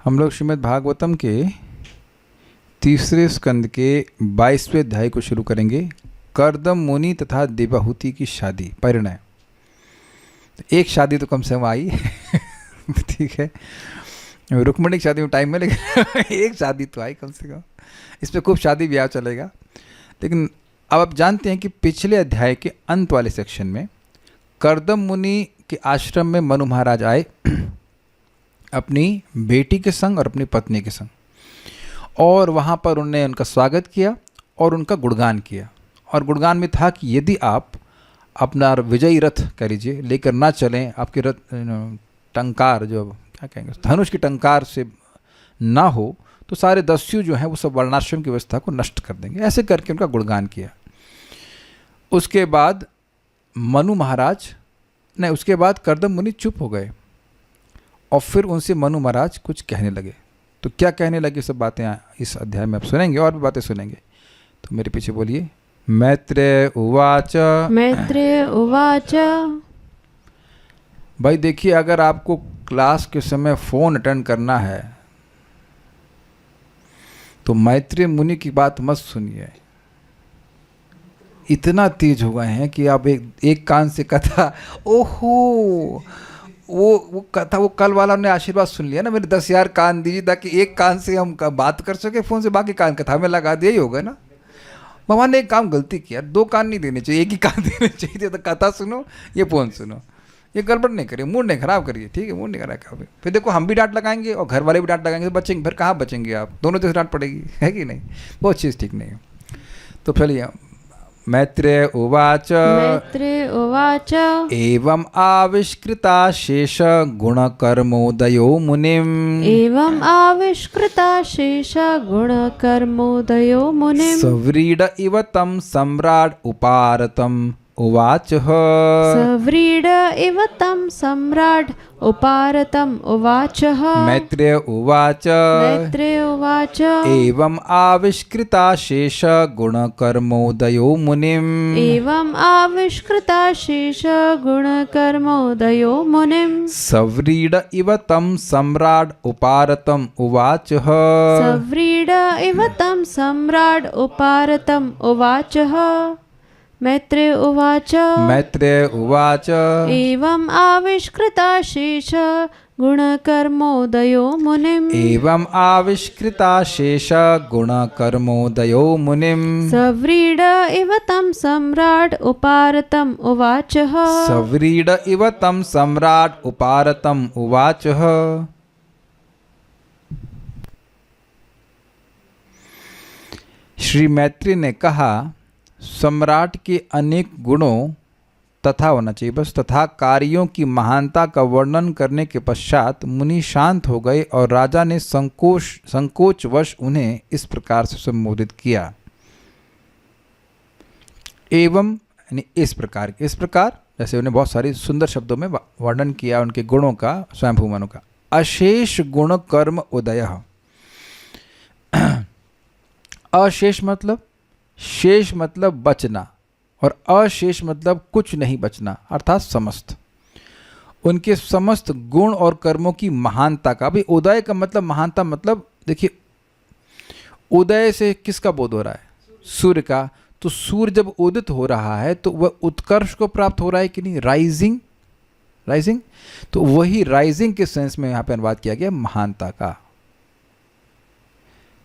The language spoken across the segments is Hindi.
हम लोग श्रीमद् भागवतम के तीसरे स्कंद के 22वें अध्याय को शुरू करेंगे। कर्दम मुनि तथा देवाहुति की शादी, परिणय। एक शादी तो कम से कम आई ठीक है, रुक्मिणी की शादी में टाइम है लेकिन एक शादी तो आई कम से कम। इस पर खूब शादी ब्याह चलेगा। लेकिन अब आप जानते हैं कि पिछले अध्याय के अंत वाले सेक्शन में कर्दम मुनि के आश्रम में मनु महाराज आए अपनी बेटी के संग और अपनी पत्नी के संग, और वहाँ पर उन्होंने उनका स्वागत किया और उनका गुणगान किया। और गुणगान में था कि यदि आप अपना विजयी रथ कह लीजिए लेकर ना चलें, आपके रथ टंकार जो क्या कहेंगे धनुष की टंकार से ना हो, तो सारे दस्यु जो हैं वो सब वर्णाश्रम की व्यवस्था को नष्ट कर देंगे। ऐसे करके उनका गुणगान किया। उसके बाद मनु महाराज नहीं, उसके बाद कर्दम मुनि चुप हो गए और फिर उनसे मनु महाराज कुछ कहने लगे। तो क्या कहने लगे, सब बातें इस अध्याय में आप सुनेंगे और भी बातें सुनेंगे। तो मेरे पीछे बोलिए। मैत्रेय उवाच। मैत्रेय उवाच। भाई देखिए, अगर आपको क्लास के समय फ़ोन अटेंड करना है तो मैत्रेय मुनि की बात मत सुनिए। इतना तेज हो गए हैं कि आप एक कान से कथा, ओहो वो कथा, वो कल वाला ने आशीर्वाद सुन लिया ना, मेरे 10,000 कान दीजिए ताकि एक कान से हम बात कर सके फ़ोन से, बाकी कान कथा में लगा दिया। ही होगा ना। भगवान ने एक काम गलती किया, 2 कान नहीं देने चाहिए, एक ही कान देने चाहिए। तो कथा सुनो, ये फ़ोन सुनो, ये गड़बड़ नहीं करिए, मूड नहीं ख़राब करिए, ठीक है। मूड नहीं खराब करिए। फिर देखो हम भी डांट लगाएंगे और घर वाले भी डांट लगाएंगे, तो बचेंगे फिर कहाँ बचेंगे आप, दोनों तरफ डांट पड़ेगी, है कि नहीं। वो चीज़ ठीक नहीं है। तो चलिए। मैत्रेय उवाच। मैत्रेय उवाच। एवं आविष्कृता शेष गुण कर्मोदयो मुनिम्। एवं आविष्कृता शेष गुण कर्मोदयो मुनिम्। सव्रीड इव तं सम्राट् उपारतम् उवाच। सव्रीड इव तं सम्राट् उपारतम् उवाच। मैत्रेय उवाच। मैत्रेय उवाच। एवं आविष्कृता शेष गुण कर्मोदयो मुनिम्। एवं आविष्कृता शेष गुण कर्मोदयो मुनिम्। सव्रीड इव तं सम्राट् उपारतम् उवाच। सव्रीड इव तं सम्राट् उपारतम् उवाच। मैत्रेय उवाच। मैत्रेय उवाच। एवं आविष्कृता शेष गुणकर्मोदयो मुनिम्। एवं आविष्कृता शेष गुणकर्मोदयो मुनिम्। सव्रीड इव तं सम्राट् उपारतम् उवाच। सव्रीड इव तं सम्राट् उपारतम् उवाच। श्री मैत्री ने कहा, सम्राट के अनेक गुणों तथा होना चाहिए बस तथा कार्यों की महानता का वर्णन करने के पश्चात मुनि शांत हो गए और राजा ने संकोचवश उन्हें इस प्रकार से संबोधित किया। एवं यानी इस प्रकार जैसे उन्हें बहुत सारी सुंदर शब्दों में वर्णन किया उनके गुणों का, स्वयंभू मनु का। अशेष गुण कर्म उदयः। अशेष मतलब, शेष मतलब बचना और अशेष मतलब कुछ नहीं बचना, अर्थात समस्त। उनके समस्त गुण और कर्मों की महानता का। अभी उदय का मतलब, महानता मतलब देखिए, उदय से किसका बोध हो रहा है? सूर्य का। तो सूर्य जब उदित हो रहा है तो वह उत्कर्ष को प्राप्त हो रहा है कि नहीं? राइजिंग। तो वही राइजिंग के सेंस में यहाँ पे अनुवाद किया गया महानता का।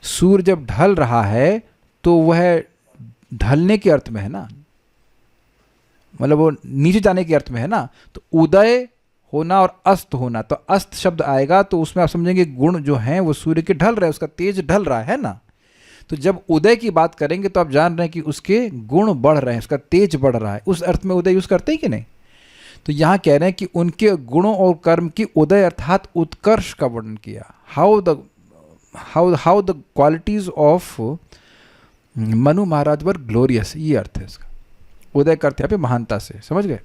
सूर्य जब ढल रहा है तो वह ढलने के अर्थ में है ना, मतलब वो नीचे जाने के अर्थ में है ना। तो उदय होना और अस्त होना, तो अस्त शब्द आएगा तो उसमें आप समझेंगे गुण जो हैं वो सूर्य के ढल रहे हैं, उसका तेज ढल रहा है ना। तो जब उदय की बात करेंगे तो आप जान रहे हैं कि उसके गुण बढ़ रहे हैं, उसका तेज बढ़ रहा है। उस अर्थ में उदय यूज करते हैं कि नहीं? तो यहाँ कह रहे हैं कि उनके गुणों और कर्म की उदय अर्थात उत्कर्ष का वर्णन किया। How the qualities of Manu Maharaj were glorious, ये अर्थ है इसका। उदय करते हैं पे महानता से, समझ गए।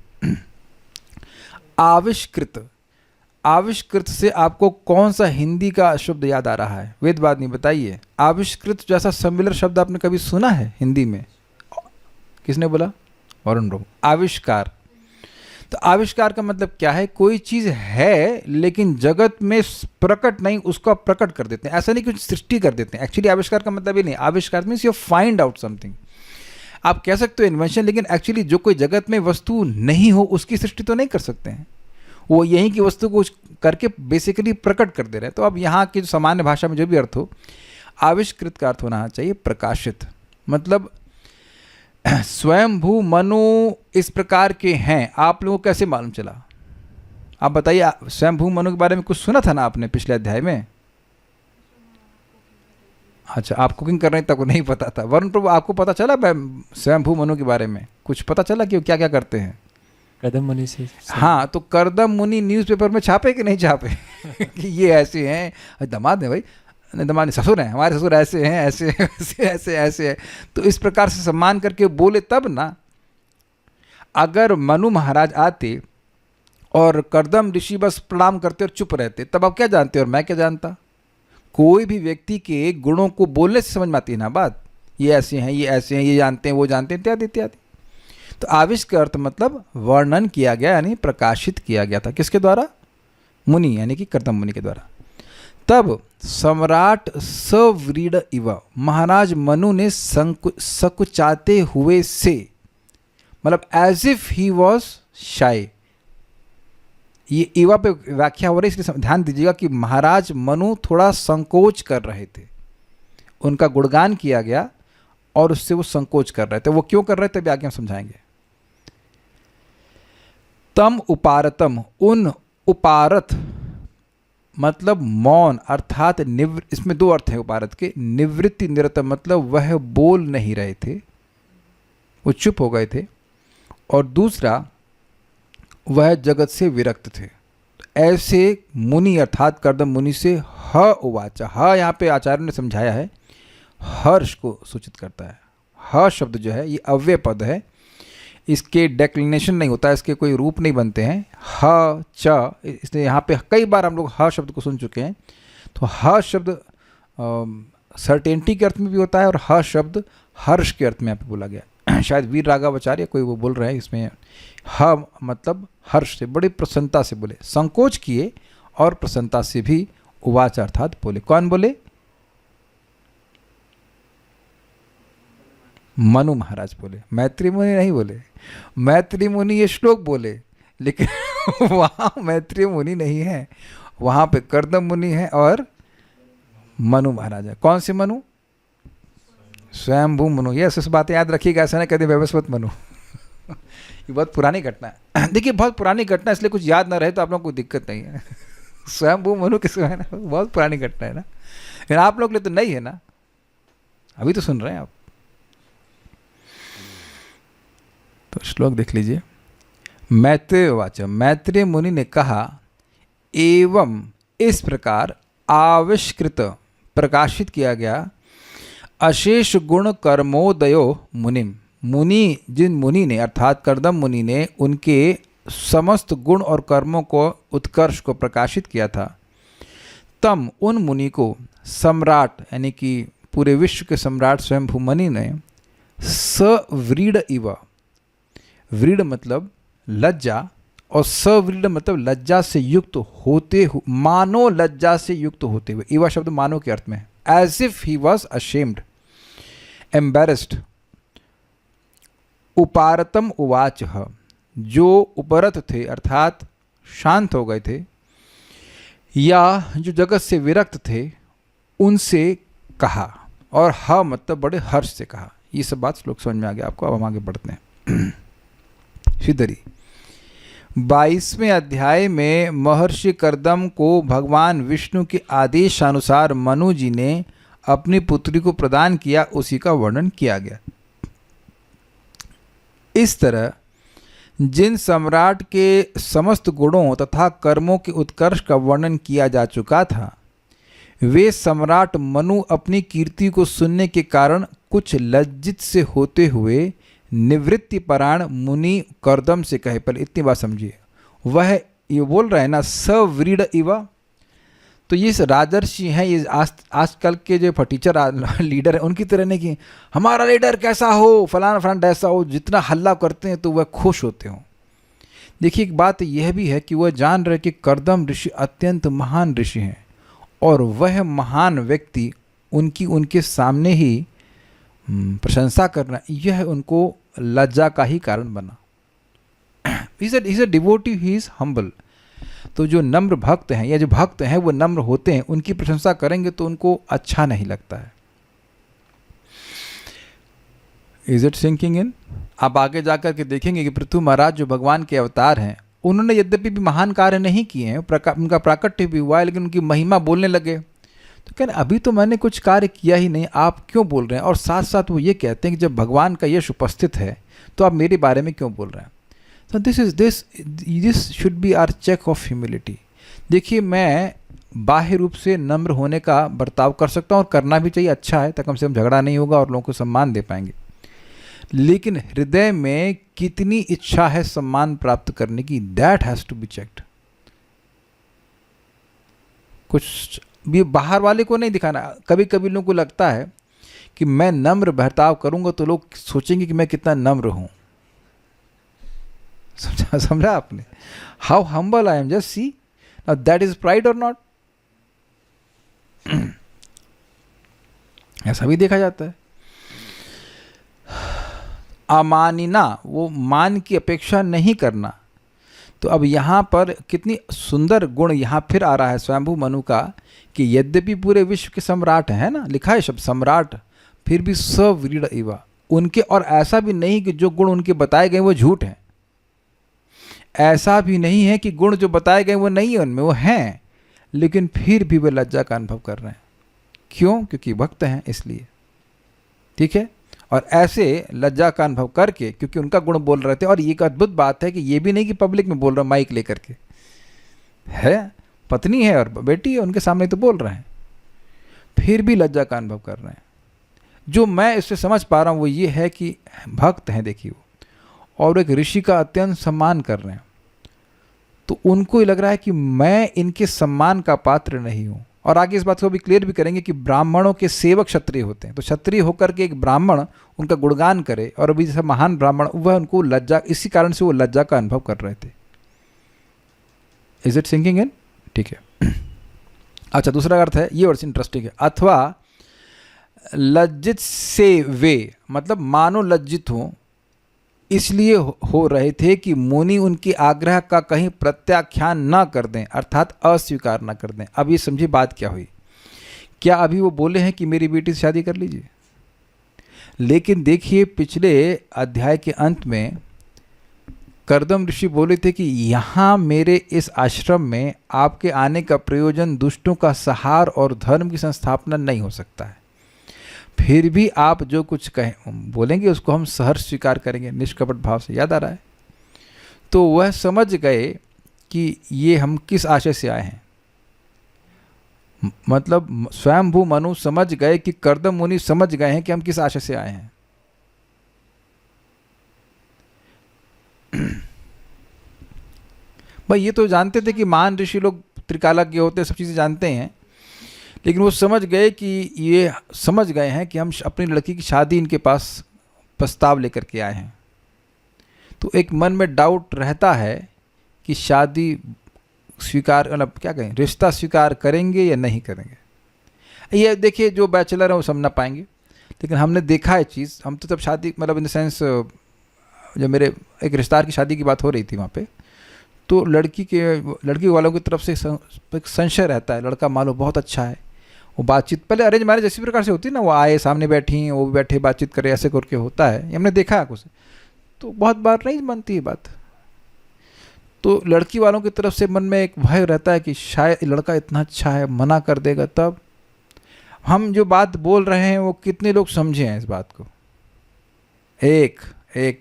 आविष्कृत से आपको कौन सा हिंदी का शब्द याद आ रहा है? वेदवादिनी बताइए। आविष्कृत जैसा सिमिलर शब्द आपने कभी सुना है हिंदी में? किसने बोला? वरुण ब्रह्म। आविष्कार। तो आविष्कार का मतलब क्या है? कोई चीज़ है लेकिन जगत में प्रकट नहीं, उसको आप प्रकट कर देते हैं। ऐसा नहीं कुछ सृष्टि कर देते हैं। एक्चुअली आविष्कार का मतलब ये नहीं। आविष्कार means you find out something. आप कह सकते हो इन्वेंशन, लेकिन एक्चुअली जो कोई जगत में वस्तु नहीं हो उसकी सृष्टि तो नहीं कर सकते हैं। वो यहीं की वस्तु को करके बेसिकली प्रकट कर दे रहे हैं। तो अब यहाँ की जो सामान्य भाषा में जो भी अर्थ हो, आविष्कृत का अर्थ होना चाहिए प्रकाशित। मतलब स्वयंभू मनु इस प्रकार के हैं, आप लोगों को कैसे मालूम चला? आप बताइए, स्वयंभू मनु के बारे में कुछ सुना था ना आपने पिछले अध्याय में? अच्छा, आप कुकिंग कर रहे हैं तब नहीं पता था। वरुण प्रभु, आपको पता चला स्वयंभू मनु के बारे में? कुछ पता चला कि वो क्या क्या करते हैं? कर्दम मुनि से। हाँ, तो कर्दम मुनि न्यूज़पेपर में छापे कि नहीं छापे कि ये ऐसे हैं, दामाद है भाई, दमाद नहीं, ससुर हैं, हमारे ससुर ऐसे हैं, ऐसे ऐसे ऐसे ऐसे है। तो इस प्रकार से सम्मान करके बोले तब ना। अगर मनु महाराज आते और कर्दम ऋषि बस प्रणाम करते और चुप रहते, तब आप क्या जानते और मैं क्या जानता? कोई भी व्यक्ति के गुणों को बोलने से समझ में आती है ना बात। ये ऐसे हैं, ये ऐसे हैं, ये जानते हैं, वो जानते हैं, इत्यादि इत्यादि। तो आविष्कार का अर्थ मतलब वर्णन किया गया, यानी प्रकाशित किया गया था। किसके द्वारा? मुनि, यानी कि कर्दम मुनि के द्वारा। तब सम्राट सव्रीड इव, महाराज मनु ने सकुचाते हुए से, मतलब एज इफ ही वॉज शाय। ये इवा पे व्याख्या हो रही है, इसलिए ध्यान दीजिएगा कि महाराज मनु थोड़ा संकोच कर रहे थे। उनका गुणगान किया गया और उससे वो संकोच कर रहे थे। वो क्यों कर रहे थे, आगे हम समझाएंगे। तम उपारतम, उन उपारत मतलब मौन, अर्थात इसमें दो अर्थ है उपारत के। निवृत्ति निरत मतलब वह बोल नहीं रहे थे, वो चुप हो गए थे। और दूसरा, वह जगत से विरक्त थे। ऐसे मुनि अर्थात कर्दम मुनि से ह उवाच, ह यहाँ पे आचार्य ने समझाया है, हर्ष को सूचित करता है। ह शब्द जो है ये अव्यय पद है, इसके डेक्लिनेशन नहीं होता, इसके कोई रूप नहीं बनते हैं। ह च, इसलिए यहाँ पे कई बार हम लोग ह शब्द को सुन चुके हैं। तो ह शब्द सर्टेनिटी के अर्थ में भी होता है और ह शब्द हर्ष के अर्थ में यहाँ पे बोला गया। शायद वीर राघवाचार्य कोई वो बोल रहे हैं, इसमें ह मतलब हर्ष से, बड़ी प्रसन्नता से बोले, संकोच किए और प्रसन्नता से भी उवाच अर्थात बोले। कौन बोले? मनु महाराज बोले, मैत्री मुनि नहीं बोले। मैत्री मुनि ये श्लोक बोले, लेकिन वहाँ मैत्री मुनि नहीं है, वहाँ पे कर्दम मुनि है और मनु महाराज है। कौन से मनु? स्वयंभू मनु। ये इस बातें याद रखिएगा, ऐसा ना कभी वैवस्वत मनु। ये बहुत पुरानी घटना है। देखिए, बहुत पुरानी घटना, इसलिए कुछ याद ना रहे तो आप लोग को दिक्कत नहीं है। स्वयंभू मनु किसको है ना, बहुत पुरानी घटना है ना, लेकिन आप लोग के लिए तो नहीं है ना, अभी तो सुन रहे हैं आप। तो श्लोक देख लीजिए। मैत्रेय वाच, मैत्रेय मुनि ने कहा, एवं इस प्रकार आविष्कृत प्रकाशित किया गया, अशेष गुण कर्मोदयो मुनिम, मुनि जिन मुनि ने अर्थात कर्दम मुनि ने उनके समस्त गुण और कर्मों को उत्कर्ष को प्रकाशित किया था। तम उन मुनि को सम्राट यानी कि पूरे विश्व के सम्राट स्वयंभू मुनि ने सव्रीड इव, व्रीड मतलब लज्जा और सव्रीड मतलब लज्जा से युक्त होते हुए, मानो लज्जा से युक्त होते हुए। इवा शब्द मानो के अर्थ में है। As if he was ashamed, embarrassed. उपारतम उवाच, जो उपरत थे अर्थात शांत हो गए थे या जो जगत से विरक्त थे, उनसे कहा। और ह मतलब बड़े हर्ष से कहा। ये सब बात श्लोक समझ में आ गया आपको। अब हम आगे बढ़ते हैं। श्रीधरी 22वें अध्याय में महर्षि कर्दम को भगवान विष्णु के आदेशानुसार मनु जी ने अपनी पुत्री को प्रदान किया, उसी का वर्णन किया गया। इस तरह जिन सम्राट के समस्त गुणों तथा कर्मों के उत्कर्ष का वर्णन किया जा चुका था, वे सम्राट मनु अपनी कीर्ति को सुनने के कारण कुछ लज्जित से होते हुए निवृत्ति परायण मुनि कर्दम से कहे। पर इतनी बात समझिए, वह ये बोल रहे हैं ना सव्रीड इवा, तो ये राजर्षि हैं, ये आजकल के जो टीचर लीडर हैं उनकी तरह नहीं कि हमारा लीडर कैसा हो, फलाना फलाना ऐसा हो, जितना हल्ला करते हैं तो वह खुश होते हों। देखिए एक बात यह भी है कि वह जान रहे कि कर्दम ऋषि अत्यंत महान ऋषि हैं और वह महान व्यक्ति उनके सामने ही प्रशंसा करना, यह उनको लज्जा का ही कारण बना। Is a devotee, he is humble. तो जो नम्र भक्त हैं या जो भक्त हैं वो नम्र होते हैं, उनकी प्रशंसा करेंगे तो उनको अच्छा नहीं लगता है। Is it sinking in? आप आगे जाकर के देखेंगे कि पृथु महाराज जो भगवान के अवतार हैं, उन्होंने यद्यपि भी महान कार्य नहीं किए हैं, उनका प्राकट्य भी हुआ है, लेकिन उनकी महिमा बोलने लगे तो कहने अभी तो मैंने कुछ कार्य किया ही नहीं, आप क्यों बोल रहे हैं? और साथ साथ वो ये कहते हैं कि जब भगवान का यश उपस्थित है तो आप मेरे बारे में क्यों बोल रहे हैं? तो this should be our check of humility. देखिए मैं बाह्य रूप से नम्र होने का बर्ताव कर सकता हूँ और करना भी चाहिए, अच्छा है, तब कम से कम झगड़ा नहीं होगा और लोगों को सम्मान दे पाएंगे। लेकिन हृदय में कितनी इच्छा है सम्मान प्राप्त करने की, that has to be checked. कुछ भी बाहर वाले को नहीं दिखाना। कभी कभी लोगों को लगता है कि मैं नम्र बर्ताव करूंगा तो लोग सोचेंगे कि मैं कितना नम्र हूं। समझा आपने? How humble I am, just see now, that is pride और नॉट? ऐसा भी देखा जाता है। अमानिना, वो मान की अपेक्षा नहीं करना। तो अब यहाँ पर कितनी सुंदर गुण यहाँ फिर आ रहा है स्वयंभू मनु का, कि यद्यपि पूरे विश्व के सम्राट हैं ना, लिखा है शब्द सम्राट, फिर भी सव्रीड इवा उनके, और ऐसा भी नहीं कि जो गुण उनके बताए गए वो झूठ हैं। ऐसा भी नहीं है कि गुण जो बताए गए वो नहीं है उनमें, वो हैं, लेकिन फिर भी वे लज्जा का अनुभव कर रहे हैं। क्यों? क्योंकि भक्त हैं इसलिए। ठीक है? और ऐसे लज्जा का अनुभव करके, क्योंकि उनका गुण बोल रहे थे, और ये एक अद्भुत बात है कि ये भी नहीं कि पब्लिक में बोल रहा माइक लेकर के, है पत्नी है और बेटी है उनके सामने तो बोल रहे हैं, फिर भी लज्जा का अनुभव कर रहे हैं। जो मैं इससे समझ पा रहा हूँ वो ये है कि भक्त हैं, देखिए वो, और एक ऋषि का अत्यंत सम्मान कर रहे हैं, तो उनको ये लग रहा है कि मैं इनके सम्मान का पात्र नहीं हूँ। और आगे इस बात को भी क्लियर भी करेंगे कि ब्राह्मणों के सेवक क्षत्रिय होते हैं, तो क्षत्रिय होकर के एक ब्राह्मण उनका गुणगान करे, और अभी जैसा महान ब्राह्मण, वह उनको लज्जा, इसी कारण से वो लज्जा का अनुभव कर रहे थे। Is it sinking in? ठीक है। अच्छा, दूसरा अर्थ है, ये वर्ड इंटरेस्टिंग है, अथवा लज्जित से वे, मतलब मानो लज्जित हो इसलिए हो रहे थे कि मुनि उनके आग्रह का कहीं प्रत्याख्यान न कर दें, अर्थात अस्वीकार न कर दें। अब ये समझिए बात क्या हुई। क्या अभी वो बोले हैं कि मेरी बेटी से शादी कर लीजिए? लेकिन देखिए पिछले अध्याय के अंत में कर्दम ऋषि बोले थे कि यहाँ मेरे इस आश्रम में आपके आने का प्रयोजन दुष्टों का सहार और धर्म की संस्थापना नहीं हो सकता है। फिर भी आप जो कुछ कहें बोलेंगे उसको हम सहर्ष स्वीकार करेंगे, निष्कपट भाव से। याद आ रहा है? तो वह समझ गए कि ये हम किस आशय से आए हैं, मतलब स्वयंभू मनु समझ गए कि कर्दम मुनि समझ गए हैं कि हम किस आशय से आए हैं। भाई ये तो जानते थे कि महान ऋषि लोग त्रिकालज्ञ होते हैं, सब चीज़ें जानते हैं, लेकिन वो समझ गए कि ये समझ गए हैं कि हम अपनी लड़की की शादी इनके पास प्रस्ताव लेकर के आए हैं। तो एक मन में डाउट रहता है कि शादी स्वीकार, मतलब क्या कहें, रिश्ता स्वीकार करेंगे या नहीं करेंगे। ये देखिए जो बैचलर हैं वो समझ ना पाएंगे, लेकिन हमने देखा है चीज़। हम तो जब शादी, मतलब इन द सेंस जब मेरे एक रिश्तेदार की शादी की बात हो रही थी वहाँ पे, तो लड़की वालों की तरफ से एक संशय रहता है, लड़का मान लो बहुत अच्छा है, वो बातचीत पहले अरेंज मैरिज इसी प्रकार से होती है ना, वो आए सामने बैठी, वो भी बैठे बातचीत करे, ऐसे करके होता है, ये हमने देखा है कुछ। तो बहुत बार नहीं बनती है बात। तो लड़की वालों की तरफ से मन में एक भय रहता है कि शायद लड़का इतना अच्छा है, मना कर देगा तब। हम जो बात बोल रहे हैं वो कितने लोग समझे हैं इस बात को? एक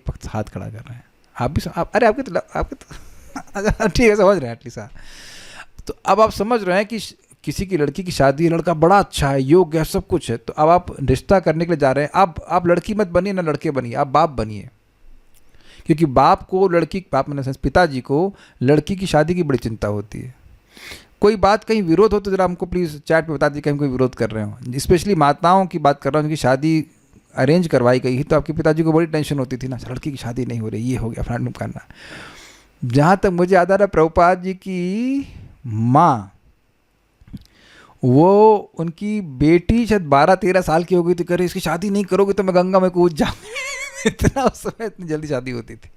वक्त हाथ खड़ा कर रहे हैं। आप भी अरे आपके तो ठीक है, समझ रहे हैं एटलीस्ट। तो अब आप समझ रहे हैं कि किसी की लड़की की शादी, लड़का बड़ा अच्छा है, योग्य है, सब कुछ है, तो अब आप रिश्ता करने के लिए जा रहे हैं। अब आप लड़की मत बनिए ना लड़के बनिए, आप बाप बनिए, क्योंकि बाप को लड़की, बाप मैंने पिताजी को लड़की की शादी की बड़ी चिंता होती है। कोई बात कहीं विरोध हो तो जरा हमको प्लीज़ चैट पे बता दीजिए कि हम कोई विरोध कर रहे हो। स्पेशली माताओं की बात कर रहा हूँ, जिनकी शादी अरेंज करवाई गई है, तो आपके पिताजी को बड़ी टेंशन होती थी ना, लड़की की शादी नहीं हो रही, ये हो गया, फलाना करना। जहाँ तक मुझे याद आ रहा है, प्रभुपाद जी की माँ, वो उनकी बेटी शायद 12-13 साल की हो गई थी, कह रही इसकी शादी नहीं करोगे तो मैं गंगा में कूद जाऊँ। इतना उस समय इतनी जल्दी शादी होती थी।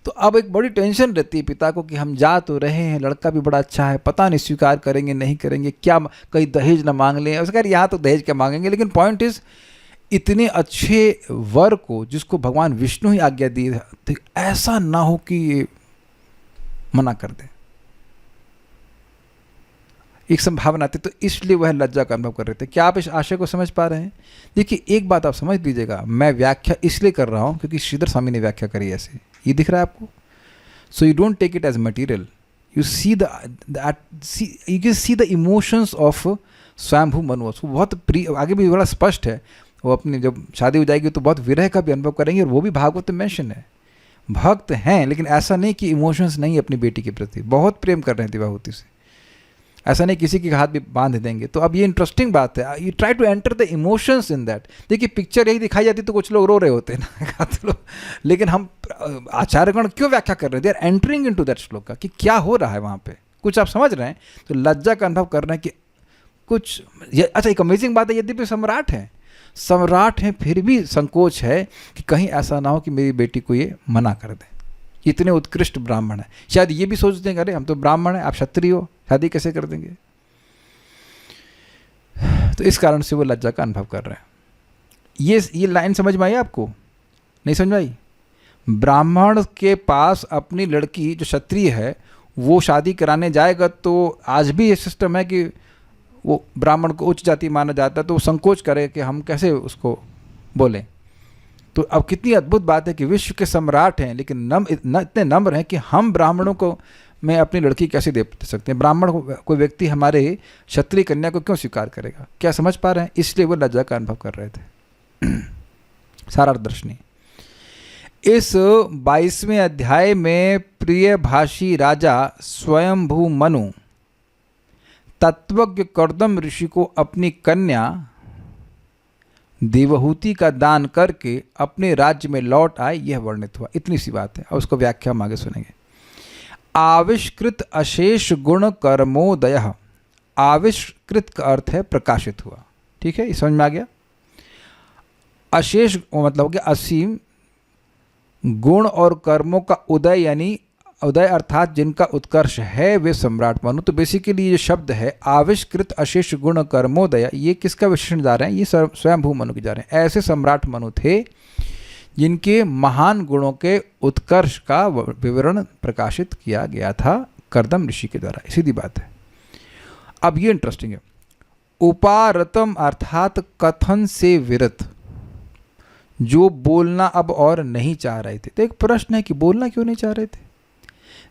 तो अब एक बड़ी टेंशन रहती है पिता को कि हम जा तो रहे हैं, लड़का भी बड़ा अच्छा है, पता नहीं स्वीकार करेंगे नहीं करेंगे, क्या कहीं दहेज ना मांग लें। उसका यार यहाँ तो दहेज क्या मांगेंगे, लेकिन पॉइंट इज इतने अच्छे वर को जिसको भगवान विष्णु ही आज्ञा दी, तो ऐसा ना हो कि ये मना कर दे, एक संभावना थी। तो इसलिए वह लज्जा का अनुभव कर रहे थे। क्या आप इस आशय को समझ पा रहे हैं? देखिए एक बात आप समझ लीजिएगा, मैं व्याख्या इसलिए कर रहा हूँ क्योंकि श्रीधर स्वामी ने व्याख्या करी ऐसे, ये दिख रहा है आपको। So you don't take it as material, you see you can see the emotions of Swayambhu Manu. वो बहुत प्रिय, आगे भी बड़ा स्पष्ट है, वो अपनी जब शादी हो जाएगी तो बहुत विरह का भी अनुभव करेंगे, और वो भी भागवत में मेंशन है। भक्त हैं लेकिन ऐसा नहीं कि इमोशंस नहीं अपनी बेटी के प्रति, बहुत प्रेम कर रहे हैं दिवाहुति से, ऐसा नहीं किसी के हाथ भी बांध देंगे। तो अब ये इंटरेस्टिंग बात है, you try to enter the emotions in that. देखिए पिक्चर यही दिखाई जाती तो कुछ लोग रो रहे होते हैं ना तो लोग, लेकिन हम आचार्यगण क्यों व्याख्या कर रहे हैं, they are entering into that श्लोक का कि क्या हो रहा है वहाँ पे, कुछ आप समझ रहे हैं। तो लज्जा का अनुभव कर रहे हैं कि कुछ अच्छा। एक अमेजिंग बात है, यद्यपि सम्राट हैं फिर भी संकोच है कि कहीं ऐसा ना हो कि मेरी बेटी को ये मना कर दे। इतने उत्कृष्ट ब्राह्मण है, शायद ये भी सोचते हैं अरे हम तो ब्राह्मण हैं, आप क्षत्रिय हो, शादी कैसे कर देंगे। तो इस कारण से वो लज्जा का अनुभव कर रहे हैं। ये लाइन समझ में आई आपको? नहीं समझ में आई? ब्राह्मण के पास अपनी लड़की जो क्षत्रिय है वो शादी कराने जाएगा तो आज भी ये सिस्टम है कि वो ब्राह्मण को उच्च जाति माना जाता है, तो वो संकोच करे कि हम कैसे उसको बोलें। तो अब कितनी अद्भुत बात है कि विश्व के सम्राट हैं लेकिन इतने नम्र हैं कि हम ब्राह्मणों को में अपनी लड़की कैसे दे सकते हैं। ब्राह्मण कोई व्यक्ति हमारे क्षत्रिय कन्या को क्यों स्वीकार करेगा? क्या समझ पा रहे हैं? इसलिए वो लज्जा का अनुभव कर रहे थे। सारा दर्शनी इस 22वें अध्याय में प्रिय भाषी राजा स्वयंभू मनु तत्वज्ञ कर्दम ऋषि को अपनी कन्या देवहूति का दान करके अपने राज्य में लौट आए, यह वर्णित हुआ। इतनी सी बात है, और उसको व्याख्या हम आगे सुनेंगे। आविष्कृत अशेष गुण कर्मोदय, आविष्कृत का अर्थ है प्रकाशित हुआ। ठीक है, ये समझ में आ गया। अशेष मतलब कि असीम गुण और कर्मों का उदय, यानी उदय अर्थात जिनका उत्कर्ष है वे सम्राट मनु। तो बेसिकली ये शब्द है आविष्कृत अशेष गुण कर्मोदय, ये किसका विशेषण जा रहे हैं? ये स्वयंभू मनु के जा रहे हैं। ऐसे सम्राट मनु थे जिनके महान गुणों के उत्कर्ष का विवरण प्रकाशित किया गया था कर्दम ऋषि के द्वारा। सीधी बात है। अब ये इंटरेस्टिंग है, उपारतम अर्थात कथन से विरत, जो बोलना अब और नहीं चाह रहे थे। तो एक प्रश्न है कि बोलना क्यों नहीं चाह रहे थे?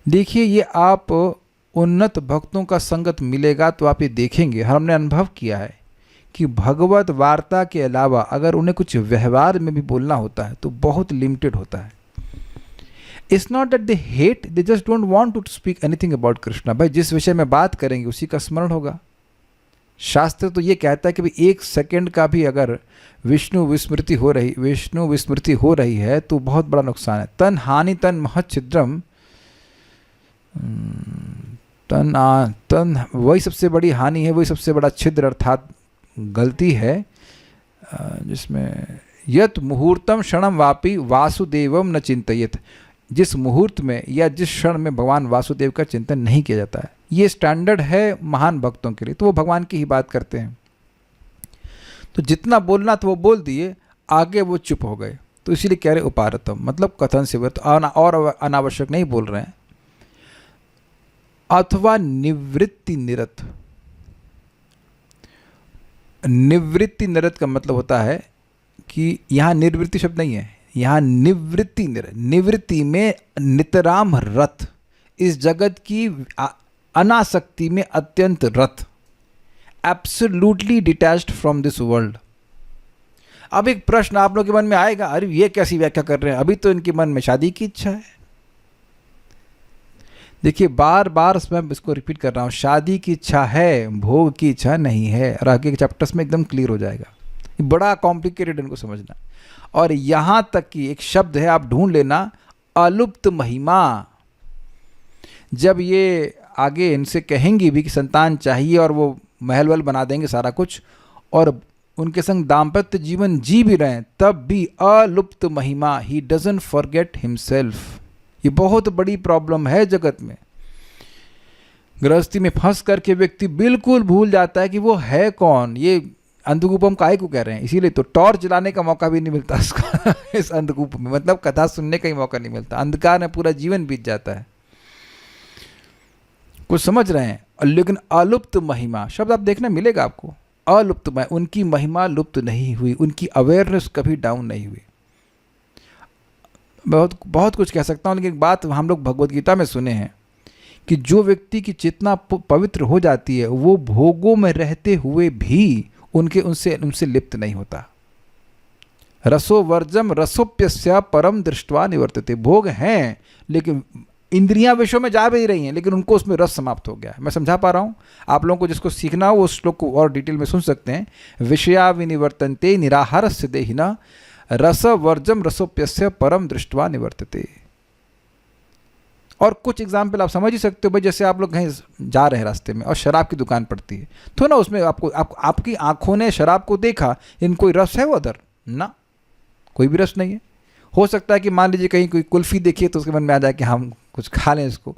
देखिए, ये आप उन्नत भक्तों का संगत मिलेगा तो आप ये देखेंगे, हमने अनुभव किया है कि भगवत वार्ता के अलावा अगर उन्हें कुछ व्यवहार में भी बोलना होता है तो बहुत लिमिटेड होता है। It's not that they hate, they just don't want to speak anything about Krishna. भाई जिस विषय में बात करेंगे उसी का स्मरण होगा। शास्त्र तो ये कहता है कि भाई 1 सेकंड का भी अगर विष्णु विस्मृति हो रही है तो बहुत बड़ा नुकसान है। तन हानि तन महत् छिद्रम, तन वही सबसे बड़ी हानि है, वही सबसे बड़ा छिद्र अर्थात गलती है, जिसमें यत मुहूर्तम क्षणम वापि वासुदेवम न चिंतयेत, जिस मुहूर्त में या जिस क्षण में भगवान वासुदेव का चिंतन नहीं किया जाता है। ये स्टैंडर्ड है महान भक्तों के लिए, तो वो भगवान की ही बात करते हैं। तो जितना बोलना तो वो बोल दिए, आगे वो चुप हो गए। तो इसीलिए कह रहे उपारतम, मतलब कथन से व्रत, और अनावश्यक नहीं बोल रहे हैं। अथवा निवृत्ति निरत, निवृत्ति निरत का मतलब होता है कि यहाँ निर्वृत्ति शब्द नहीं है, यहाँ निवृत्ति निरत, निवृत्ति में नितराम रत, इस जगत की अनासक्ति में अत्यंत रत, absolutely detached from this world. अब एक प्रश्न आप लोग के मन में आएगा, अरे ये कैसी व्याख्या कर रहे हैं, अभी तो इनके मन में शादी की इच्छा है। देखिए बार बार मैं इसको रिपीट कर रहा हूँ, शादी की इच्छा है, भोग की इच्छा नहीं है। और आगे के चैप्टर्स में एकदम क्लियर हो जाएगा। ये बड़ा कॉम्प्लिकेटेड इनको समझना। और यहाँ तक कि एक शब्द है, आप ढूंढ लेना, अलुप्त महिमा। जब ये आगे इनसे कहेंगी भी कि संतान चाहिए और वो महल वहल बना देंगे सारा कुछ, और उनके संग दाम्पत्य जीवन जी भी रहे हैं, तब भी अलुप्त महिमा, ही डजंट फॉरगेट हिमसेल्फ। ये बहुत बड़ी प्रॉब्लम है जगत में। गृहस्थी में फंस करके व्यक्ति बिल्कुल भूल जाता है कि वो है कौन। ये अंधकूप हम काहे को कह रहे हैं, इसीलिए तो टॉर्च जलाने का मौका भी नहीं मिलता उसका इस अंधकूप में, मतलब कथा सुनने का ही मौका नहीं मिलता, अंधकार में पूरा जीवन बीत जाता है। कुछ समझ रहे हैं? लेकिन अलुप्त महिमा शब्द आप देखने मिलेगा आपको, अलुप्त महिमा, उनकी महिमा लुप्त नहीं हुई, उनकी अवेयरनेस कभी डाउन नहीं हुई। बहुत बहुत कुछ कह सकता हूँ, लेकिन एक बात हम लोग भगवद गीता में सुने हैं कि जो व्यक्ति की चेतना पवित्र हो जाती है वो भोगों में रहते हुए भी उनसे लिप्त नहीं होता। रसो वर्जम रसोप्यस्य परम दृष्टवा निवर्तते। भोग हैं लेकिन इंद्रियां विषयों में जा भी रही हैं, लेकिन उनको उसमें रस समाप्त हो गया है। मैं समझा पा रहा हूँ? आप लोगों को जिसको सीखना हो वो श्लोक को और डिटेल में सुन सकते हैं। विषया विनिवर्तन्ते निराहारस्य देहिना रस वर्जम रसोप्यस्य परम दृष्टवा निवर्तते। और कुछ एग्जाम्पल आप समझ ही सकते हो भाई, जैसे आप लोग कहीं जा रहे हैं रास्ते में और शराब की दुकान पड़ती है, तो ना उसमें आपकी आंखों ने शराब को देखा, लेकिन कोई रस है वो उधर ना, कोई भी रस नहीं है। हो सकता है कि मान लीजिए कहीं कोई कुल्फ़ी देखिए तो उसके मन में आ जाए कि हम कुछ खा लें इसको,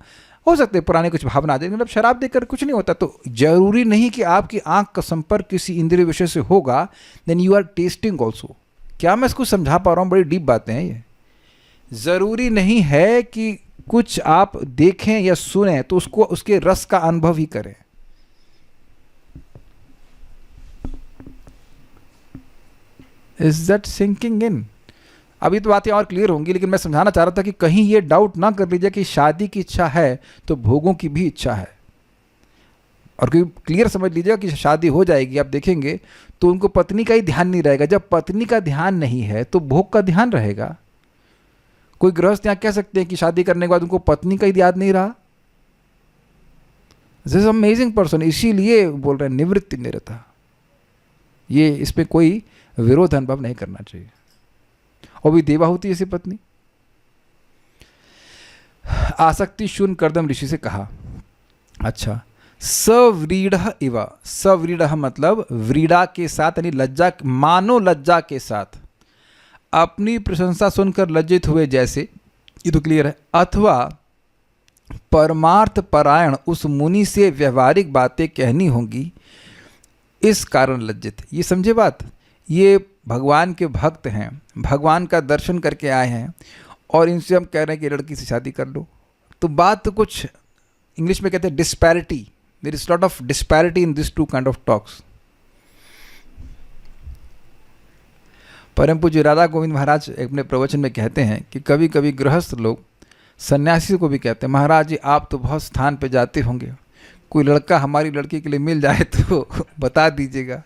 हो सकते हैं पुराने कुछ भावना आ जाए, मतलब शराब देखकर कुछ नहीं होता। तो जरूरी नहीं कि आपकी आंख का संपर्क किसी इंद्रिय विषय से होगा then you are testing also. क्या मैं इसको समझा पा रहा हूँ? बड़ी डीप बातें हैं ये। ज़रूरी नहीं है कि कुछ आप देखें या सुने तो उसको उसके रस का अनुभव ही करें। Is that sinking in? अभी तो बातें और क्लियर होंगी, लेकिन मैं समझाना चाह रहा था कि कहीं ये डाउट ना कर लीजिए कि शादी की इच्छा है तो भोगों की भी इच्छा है। और क्लियर समझ लीजिएगा कि शादी हो जाएगी, आप देखेंगे तो उनको पत्नी का ही ध्यान नहीं रहेगा। जब पत्नी का ध्यान नहीं है तो भोग का ध्यान रहेगा। कोई गृहस्थ यहाँ कह सकते हैं कि शादी करने के बाद उनको पत्नी का ही याद नहीं रहा। This is amazing person. इसीलिए बोल रहे हैं निवृत्ति निरता। ये इसमें कोई विरोध अनुभव नहीं करना चाहिए। और भी देवाहुति ऐसी पत्नी। आसक्ति शून्य कर्दम ऋषि से कहा, अच्छा, सव्रीढ़ इव, सव्रीढ़ मतलब व्रीड़ा के साथ, यानी लज्जा, मानो लज्जा के साथ, अपनी प्रशंसा सुनकर लज्जित हुए जैसे, ये तो क्लियर है, अथवा परमार्थ परायण उस मुनि से व्यवहारिक बातें कहनी होंगी इस कारण लज्जित। ये समझे बात? ये भगवान के भक्त हैं, भगवान का दर्शन करके आए हैं और इनसे हम कह रहे हैं कि लड़की से शादी कर लो, तो बात तो कुछ इंग्लिश में कहते हैं disparity. There is lot of disparity in this two kind of talks. परम पूज्य राधा गोविंद महाराज अपने प्रवचन में कहते हैं कि कभी कभी गृहस्थ लोग सन्यासी को भी कहते हैं, महाराज जी आप तो बहुत स्थान पे जाते होंगे, कोई लड़का हमारी लड़की के लिए मिल जाए तो बता दीजिएगा।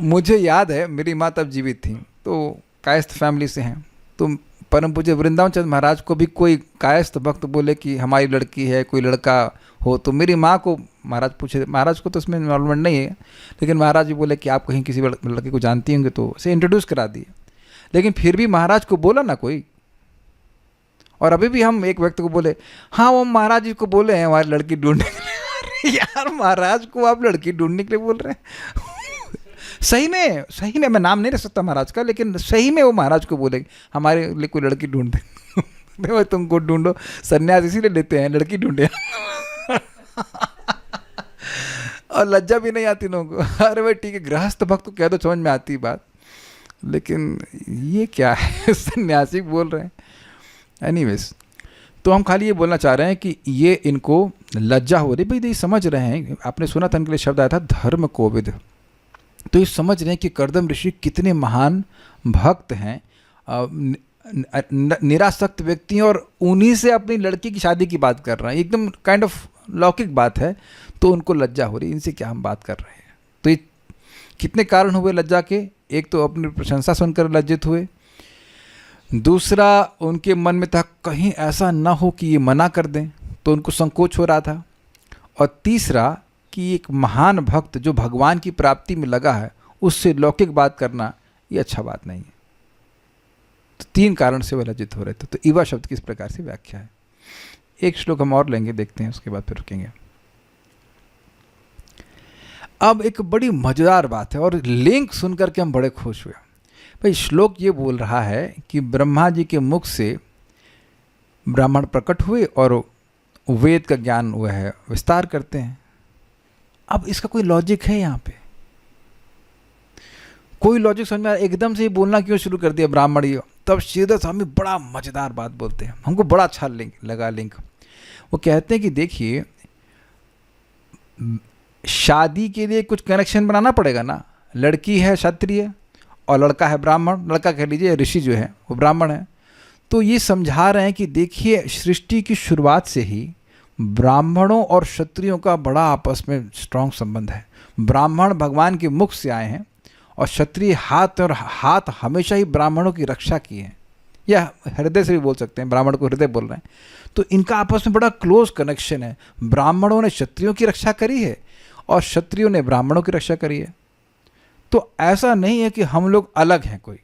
मुझे याद है मेरी माँ तब जीवित थी, तो कायस्थ फैमिली से हैं, तो परम पूज्य वृंदावन चंद्र महाराज को भी कोई कायस्थ भक्त बोले कि हमारी लड़की है, कोई लड़का हो, तो मेरी माँ को महाराज पूछे, महाराज को तो इसमें इन्वॉल्वमेंट नहीं है, लेकिन महाराज जी बोले कि आप कहीं किसी लड़के को जानती होंगे तो उसे इंट्रोड्यूस करा दिए। लेकिन फिर भी महाराज को बोला ना कोई। और अभी भी हम एक व्यक्ति को बोले, हाँ वो महाराज जी को बोले हैं हमारी लड़की ढूंढने के लिए। यार महाराज को आप लड़की ढूंढने के लिए बोल रहे हैं? सही में मैं नाम नहीं रख सकता महाराज का, लेकिन सही में वो महाराज को बोले हमारे लिए कोई लड़की ढूंढ दे। तुमको ढूंढो, संन्यास इसीलिए लेते हैं, लड़की ढूंढे। और लज्जा भी नहीं आती लोगों को। अरे भाई ठीक है, गृहस्थ भक्त कह दो, समझ में आती बात, लेकिन ये क्या है, सन्यासी बोल रहे हैं। एनीवेज, तो हम खाली ये बोलना चाह रहे हैं कि ये इनको लज्जा हो रही। भाई ये समझ रहे हैं, आपने सुना था इनके लिए शब्द आया था धर्म कोविद, तो ये समझ रहे हैं कि कर्दम ऋषि कितने महान भक्त हैं, निरासक्त व्यक्ति, और उन्हीं से अपनी लड़की की शादी की बात कर रहे हैं। एकदम काइंड ऑफ लौकिक बात है, तो उनको लज्जा हो रही, इनसे क्या हम बात कर रहे हैं। तो ये कितने कारण हुए लज्जा के? एक तो अपनी प्रशंसा सुनकर लज्जित हुए, दूसरा उनके मन में था कहीं ऐसा ना हो कि ये मना कर दें, तो उनको संकोच हो रहा था, और तीसरा कि एक महान भक्त जो भगवान की प्राप्ति में लगा है उससे लौकिक बात करना ये अच्छा बात नहीं है। तो 3 कारण से वह लज्जित हो रहे थे। तो इवा शब्द की इस प्रकार से व्याख्या है। एक श्लोक हम और लेंगे, देखते हैं, उसके बाद फिर रुकेंगे। अब एक बड़ी मजेदार बात है और लिंक सुनकर के हम बड़े खुश हुए। भाई श्लोक ये बोल रहा है कि ब्रह्मा जी के मुख से ब्राह्मण प्रकट हुए और वेद का ज्ञान हुआ है विस्तार करते हैं। अब इसका कोई लॉजिक है यहाँ पे? कोई लॉजिक समझ में आया? एकदम से ही बोलना क्यों शुरू कर दिया ब्राह्मण ये? तब श्रीधर स्वामी बड़ा मजेदार बात बोलते हैं, हमको बड़ा अच्छा लिंक। वो कहते हैं कि देखिए, शादी के लिए कुछ कनेक्शन बनाना पड़ेगा ना। लड़की है क्षत्रिय और लड़का है ब्राह्मण, लड़का कह लीजिए ऋषि जो है वो ब्राह्मण है। तो ये समझा रहे हैं कि देखिए, सृष्टि की शुरुआत से ही ब्राह्मणों और क्षत्रियों का बड़ा आपस में स्ट्रांग संबंध है। ब्राह्मण भगवान के मुख से आए हैं और क्षत्रिय हाथ हमेशा ही ब्राह्मणों की रक्षा की है, या हृदय से भी बोल सकते हैं, ब्राह्मण को हृदय बोल रहे हैं। तो इनका आपस में बड़ा क्लोज कनेक्शन है। ब्राह्मणों ने क्षत्रियों की रक्षा करी है और क्षत्रियों ने ब्राह्मणों की रक्षा करी है। तो ऐसा नहीं है कि हम लोग अलग हैं कोई,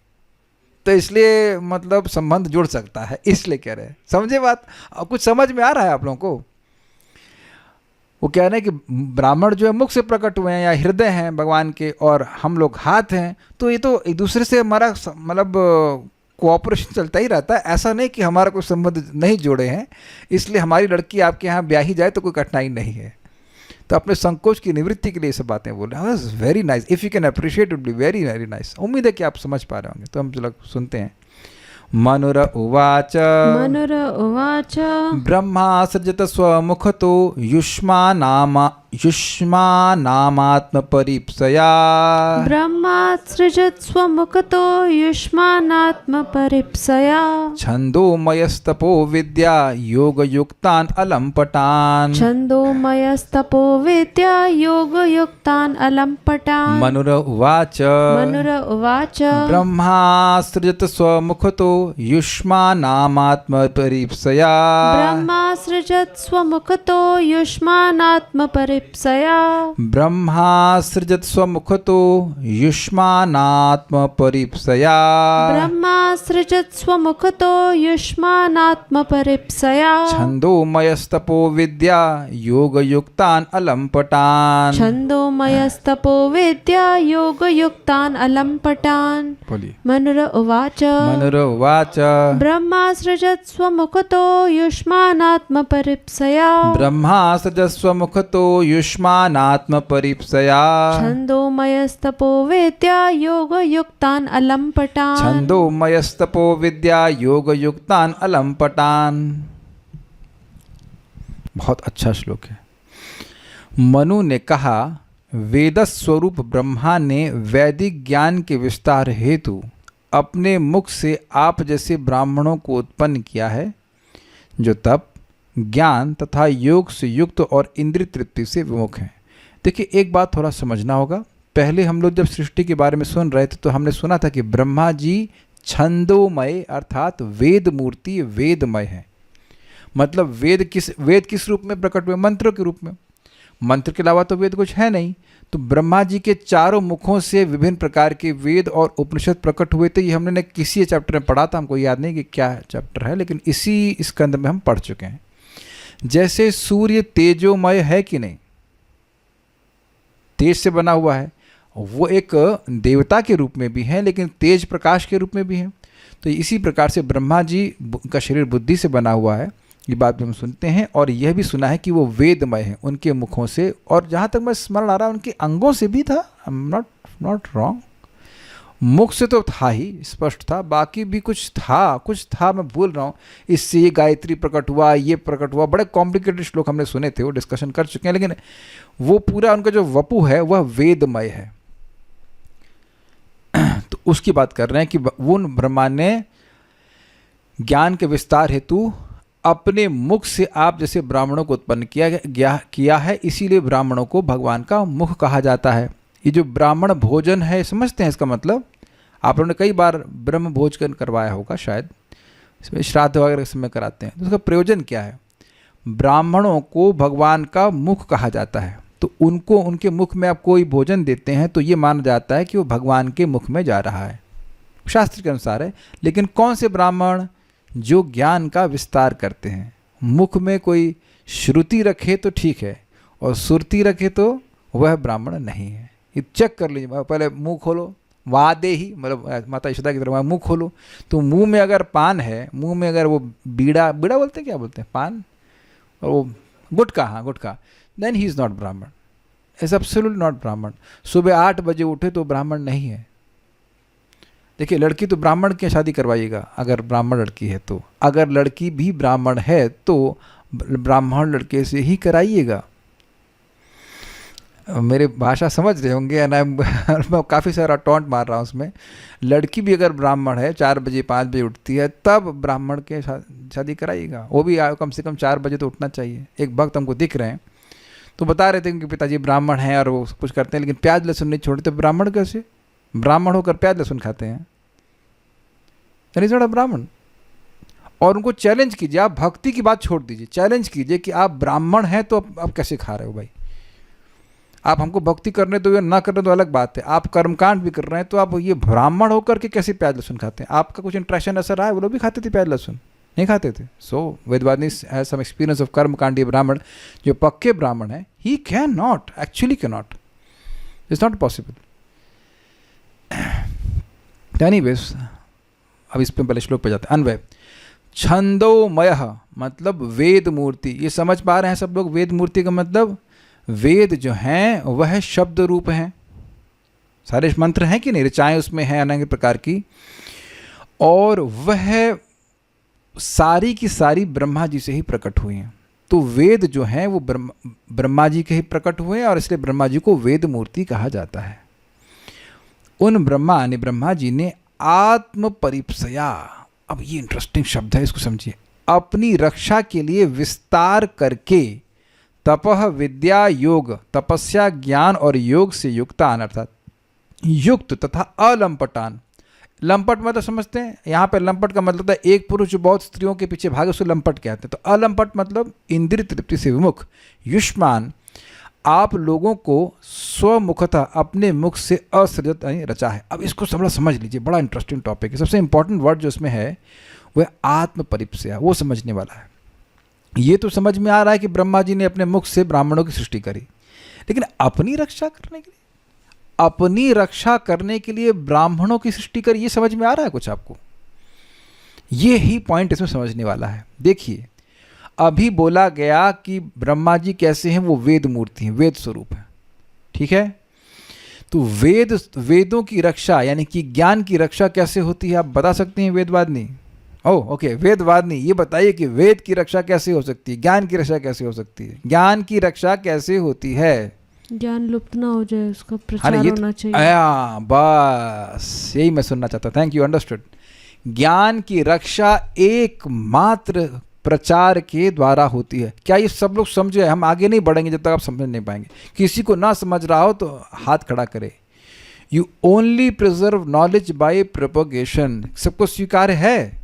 तो इसलिए मतलब संबंध जुड़ सकता है, इसलिए कह रहे हैं। समझे बात? अब कुछ समझ में आ रहा है आप लोगों को? वो कह रहे हैं कि ब्राह्मण जो है मुख से प्रकट हुए हैं या हृदय हैं भगवान के, और हम लोग हाथ हैं, तो ये तो एक दूसरे से हमारा मतलब कोऑपरेशन चलता ही रहता है। ऐसा नहीं कि हमारा कोई संबंध नहीं जोड़े हैं, इसलिए हमारी लड़की आपके यहाँ ब्याही जाए तो कोई कठिनाई नहीं है। तो अपने संकोच की निवृत्ति के लिए ये सब बातें बोल रहे हैं। Very nice, if you can appreciate it be very very nice. उम्मीद है कि आप समझ पा रहे होंगे। तो हम चलो सुनते हैं। मनुर उवाच ब्रह्मा सृजत स्वमुखतो युष्मानामात्मपरीप्सया। ब्रह्मा सृजत स्वमुखतो युष्मानात्मपरीप्सया। छन्दोमयस्तपो विद्या योगयुक्तान् अलम्पटान्। छन्दोमयस्तपो विद्या योगयुक्तान् अलम्पटान्। मनुर उवाच ब्रह्मा सृजत स्वमुखतो युष्मानामात्मपरीप्सया। ब्रह्मा सृजत स्वमुखतो युष्मानात्मपरीप्सया। ब्रह्मा सृजत स्वमुखतो युष्मानात्मपरीप्सया। ब्रह्मा सृजत स्वमुखतो युष्मानात्मपरीप्सया। छन्दोमयस्तपो विद्या योगयुक्तान् अलम्पटान्। छन्दोमयस्तपो विद्या योगयुक्तान् अलम्पटान्। बोलिए। मनुर उवाच ब्रह्मा सृजत स्वमुखतो युष्मानात्मपरीप्सया। ब्रह्मा सृजत स्वमुखतो युष्मानात्मपरीप्सया। छन्दोमयस्तपो विद्या योगयुक्तान् अलम्पटान्। छन्दोमयस्तपो विद्या योगयुक्तान् अलम्पटान्। बहुत अच्छा श्लोक है। मनु ने कहा, वेद स्वरूप ब्रह्मा ने वैदिक ज्ञान के विस्तार हेतु अपने मुख से आप जैसे ब्राह्मणों को उत्पन्न किया है, जो तप, ज्ञान तथा योग से युक्त और इंद्रिय तृप्ति से विमुख हैं। देखिए, एक बात थोड़ा समझना होगा। पहले हम लोग जब सृष्टि के बारे में सुन रहे थे तो हमने सुना था कि ब्रह्मा जी छंदोमय अर्थात वेद मूर्ति, वेदमय है। मतलब वेद किस रूप में प्रकट हुए? मंत्रों के रूप में। मंत्र के अलावा तो वेद कुछ है नहीं। तो ब्रह्मा जी के चारों मुखों से विभिन्न प्रकार के वेद और उपनिषद प्रकट हुए थे। ये हमने किसी चैप्टर में पढ़ा था, हमको याद नहीं कि क्या चैप्टर है, लेकिन इसी स्कंद में हम पढ़ चुके हैं। जैसे सूर्य तेजोमय है कि नहीं, तेज से बना हुआ है, वो एक देवता के रूप में भी है लेकिन तेज प्रकाश के रूप में भी है। तो इसी प्रकार से ब्रह्मा जी का शरीर बुद्धि से बना हुआ है, ये बात भी हम सुनते हैं। और यह भी सुना है कि वो वेदमय है उनके मुखों से, और जहाँ तक मैं स्मरण आ रहा है उनके अंगों से भी था। I am not wrong. मुख से तो था ही, स्पष्ट था, बाकी भी कुछ था मैं भूल रहा हूँ। इससे ये गायत्री प्रकट हुआ, ये प्रकट हुआ। बड़े कॉम्प्लिकेटेड श्लोक हमने सुने थे, वो डिस्कशन कर चुके हैं, लेकिन वो पूरा उनका जो वपु है वह वेदमय है। तो उसकी बात कर रहे हैं कि वो ब्रह्मा ने ज्ञान के विस्तार हेतु अपने मुख से आप जैसे ब्राह्मणों को उत्पन्न किया है, इसीलिए ब्राह्मणों को भगवान का मुख कहा जाता है। ये जो ब्राह्मण भोजन है, समझते हैं इसका मतलब? आप लोगों ने कई बार ब्रह्म भोजन करवाया होगा शायद, इसमें श्राद्ध वगैरह समय कराते हैं। तो उसका प्रयोजन क्या है? ब्राह्मणों को भगवान का मुख कहा जाता है। तो उनको, उनके मुख में आप कोई भोजन देते हैं तो ये माना जाता है कि वो भगवान के मुख में जा रहा है। शास्त्र के अनुसार है। लेकिन कौन से ब्राह्मण? जो ज्ञान का विस्तार करते हैं। मुख में कोई श्रुति रखे तो ठीक है, और सुरती रखे तो वह ब्राह्मण नहीं है। ये चेक कर लीजिए। पहले मुंह खोलो, वादे ही, मतलब माता यशोदा की तरह मुंह खोलो, तो मुंह में अगर पान है, मुंह में अगर वो बीड़ा बोलते हैं, क्या बोलते हैं, पान, और वो गुटखा, हाँ गुटखा, देन ही इज़ नॉट ब्राह्मण, इज एब्सोल्यूट नॉट ब्राह्मण। सुबह 8 बजे उठे तो ब्राह्मण नहीं है। देखिए, लड़की तो ब्राह्मण की शादी करवाइएगा अगर ब्राह्मण लड़की है तो, अगर लड़की भी ब्राह्मण है तो ब्राह्मण लड़के से ही कराइएगा। मेरे भाषा समझ रहे होंगे, मैं काफ़ी सारा टॉन्ट मार रहा हूँ उसमें। लड़की भी अगर ब्राह्मण है, 4 बजे 5 बजे उठती है, तब ब्राह्मण के शादी कराइएगा। वो भी कम से कम 4 बजे तो उठना चाहिए। एक भक्त हमको दिख रहे हैं तो बता रहे थे कि पिताजी ब्राह्मण हैं और वो कुछ करते हैं, लेकिन प्याज लहसुन नहीं छोड़ते। ब्राह्मण कैसे? ब्राह्मण होकर प्याज लहसुन खाते हैं, यानी थोड़ा ब्राह्मण। और उनको चैलेंज कीजिए, आप भक्ति की बात छोड़ दीजिए, चैलेंज कीजिए कि आप ब्राह्मण हैं तो आप कैसे खा रहे हो भाई? आप हमको भक्ति करने दो या ना करने दो अलग बात है, आप कर्मकांड भी कर रहे हैं, तो आप ये ब्राह्मण होकर के कैसे प्याज लहसुन खाते हैं? आपका कुछ इंटरेक्शन ऐसा रहा है? वो लोग भी खाते थे प्याज लहसुन? नहीं खाते थे। सो वेदवादी हैज सम एक्सपीरियंस ऑफ कर्मकांडी ब्राह्मण। जो पक्के ब्राह्मण है, he can not, actually can not, it's not possible. Anyways, अब इस पे पहले श्लोक पे जाते हैं। अन्वय, छंदोमय मतलब वेद मूर्ति। ये समझ पा रहे हैं सब लोग? वेद मूर्ति का मतलब, वेद जो हैं वह शब्द रूप हैं, सारे मंत्र हैं कि नहीं, ऋचाएं उसमें हैं अनेक प्रकार की, और वह सारी की सारी ब्रह्मा जी से ही प्रकट हुई हैं। तो वेद जो हैं वो ब्रह्मा जी के ही प्रकट हुए हैं, और इसलिए ब्रह्मा जी को वेद मूर्ति कहा जाता है। उन ब्रह्मा जी ने आत्म परिप्सया, अब ये इंटरेस्टिंग शब्द है, इसको समझिए, अपनी रक्षा के लिए विस्तार करके तपह विद्या योग, तपस्या ज्ञान और योग से युक्तान, अर्थात युक्त तथा अलंपटान। लंपट मतलब समझते हैं, यहाँ पे लंपट का मतलब है एक पुरुष जो बहुत स्त्रियों के पीछे भागे, उसको लंपट कहते हैं। तो अलंपट मतलब इंद्रिय तृप्ति से विमुख। युष्मान, आप लोगों को स्वमुखतः अपने मुख से असृजत रचा है। अब इसको समझ लीजिए, बड़ा इंटरेस्टिंग टॉपिक है। सबसे इंपॉर्टेंट वर्ड जो इसमें है वह आत्म परिप्सया, वो समझने वाला है। ये तो समझ में आ रहा है कि ब्रह्मा जी ने अपने मुख से ब्राह्मणों की सृष्टि करी, लेकिन अपनी रक्षा करने के लिए ब्राह्मणों की सृष्टि करी, ये समझ में आ रहा है कुछ आपको? ये ही पॉइंट इसमें समझने वाला है। देखिए, अभी बोला गया कि ब्रह्मा जी कैसे हैं, वो वेद मूर्ति हैं, वेद स्वरूप है, ठीक है? तो वेदों की रक्षा यानी कि ज्ञान की रक्षा कैसे होती है, आप बता सकते हैं वेदवादिनी? ओके, वेदवादिनी, ये बताइए कि वेद की रक्षा कैसे हो सकती है, ज्ञान की रक्षा कैसे हो सकती है? ज्ञान की रक्षा कैसे होती है? ज्ञान लुप्त ना हो जाए, उसका प्रचार होना चाहिए। बस यही मैं सुनना चाहता। Thank you, understood. ज्ञान की रक्षा एकमात्र प्रचार के द्वारा होती है। क्या ये सब लोग समझे? हम आगे नहीं बढ़ेंगे जब तक आप समझ नहीं पाएंगे। किसी को ना समझ रहा हो तो हाथ खड़ा करे। You only preserve knowledge by propagation. सबको स्वीकार है?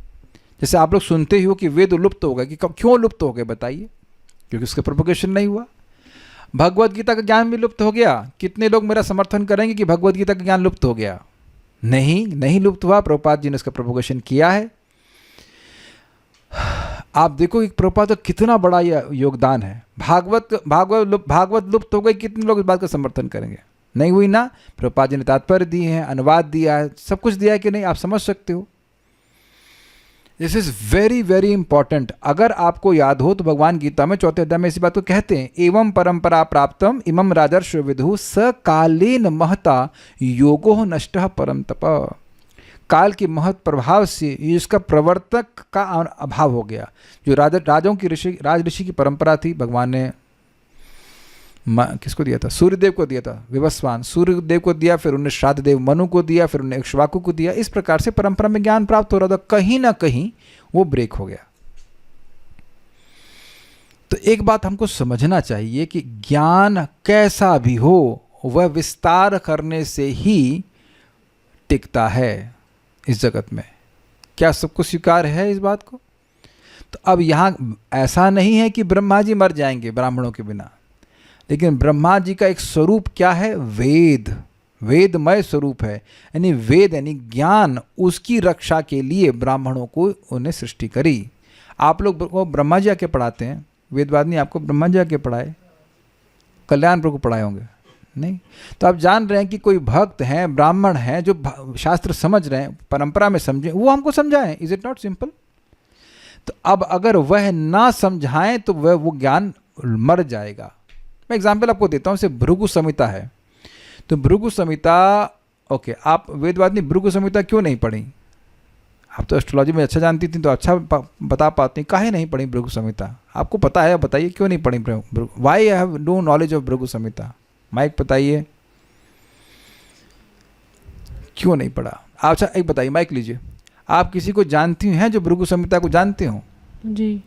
जैसे आप लोग सुनते ही हो कि वेद लुप्त हो गए, कि क्यों लुप्त हो गए बताइए? क्योंकि उसका प्रोपगेशन नहीं हुआ। भगवत गीता का ज्ञान भी लुप्त हो गया। कितने लोग मेरा समर्थन करेंगे कि भगवत गीता का ज्ञान लुप्त हो गया? नहीं लुप्त हुआ, प्रभुपाद जी ने इसका प्रोपगेशन किया है। आप देखो कि प्रभुपाद का कितना बड़ा योगदान है। भागवत लुप्त हो गई, कितने लोग इस बात का समर्थन करेंगे? नहीं हुई ना? प्रभुपाद जी ने तात्पर्य दिए हैं, अनुवाद दिया है, सब कुछ दिया है कि नहीं? आप समझ सकते हो। This is very very important. अगर आपको याद हो तो भगवान गीता में 4 अध्याय में इसी बात को कहते हैं, एवं परंपरा प्राप्तम इमं राजर्षि विदुः स कालेन महता योगो नष्टः परम तप। काल के महत् प्रभाव से इसका प्रवर्तक का अभाव हो गया। जो राजों की राज ऋषि की परंपरा थी, भगवान ने किसको दिया था? सूर्यदेव को दिया था। विवस्वान सूर्यदेव को दिया, फिर उन्हें श्राद्धदेव मनु को दिया, फिर उन्हें इक्ष्वाकु को दिया। इस प्रकार से परंपरा में ज्ञान प्राप्त हो रहा था, कहीं ना कहीं वो ब्रेक हो गया। तो एक बात हमको समझना चाहिए कि ज्ञान कैसा भी हो वह विस्तार करने से ही टिकता है इस जगत में। क्या सबको स्वीकार है इस बात को? तो अब यहाँ ऐसा नहीं है कि ब्रह्मा जी मर जाएंगे ब्राह्मणों के बिना, लेकिन ब्रह्मा जी का एक स्वरूप क्या है? वेद। वेदमय स्वरूप है, यानी वेद यानी ज्ञान, उसकी रक्षा के लिए ब्राह्मणों को उन्हें सृष्टि करी। आप लोग को ब्रह्मा जी आके पढ़ाते हैं, वेदवाद नहीं आपको ब्रह्मा जी आके पढ़ाए, कल्याणपुर को पढ़ाए होंगे नहीं? तो आप जान रहे हैं कि कोई भक्त हैं, ब्राह्मण हैं, जो शास्त्र समझ रहे हैं, परंपरा में समझे, वो हमको समझाएं। Is it not simple? तो अब अगर वह ना समझाएं तो वह वो ज्ञान मर जाएगा। मैं एग्जाम्पल आपको देता हूँ, जैसे भृगु संहिता है, तो भृगु संहिता, ओके, आप वेदवादी भृगु संहिता क्यों नहीं पढ़ी? आप तो एस्ट्रोलॉजी में अच्छा जानती थी, तो अच्छा बता पाती, काहे नहीं पढ़ी भृगु संहिता? आपको पता है, बताइए क्यों नहीं पढ़ी? Why I have no knowledge of Bhrigu Samhita? Mike बताइए, क्यों नहीं पढ़ा? अच्छा एक बताइए, माइक लीजिए, आप किसी को जानती हैं जो भृगु संहिता को जानते हो? जी।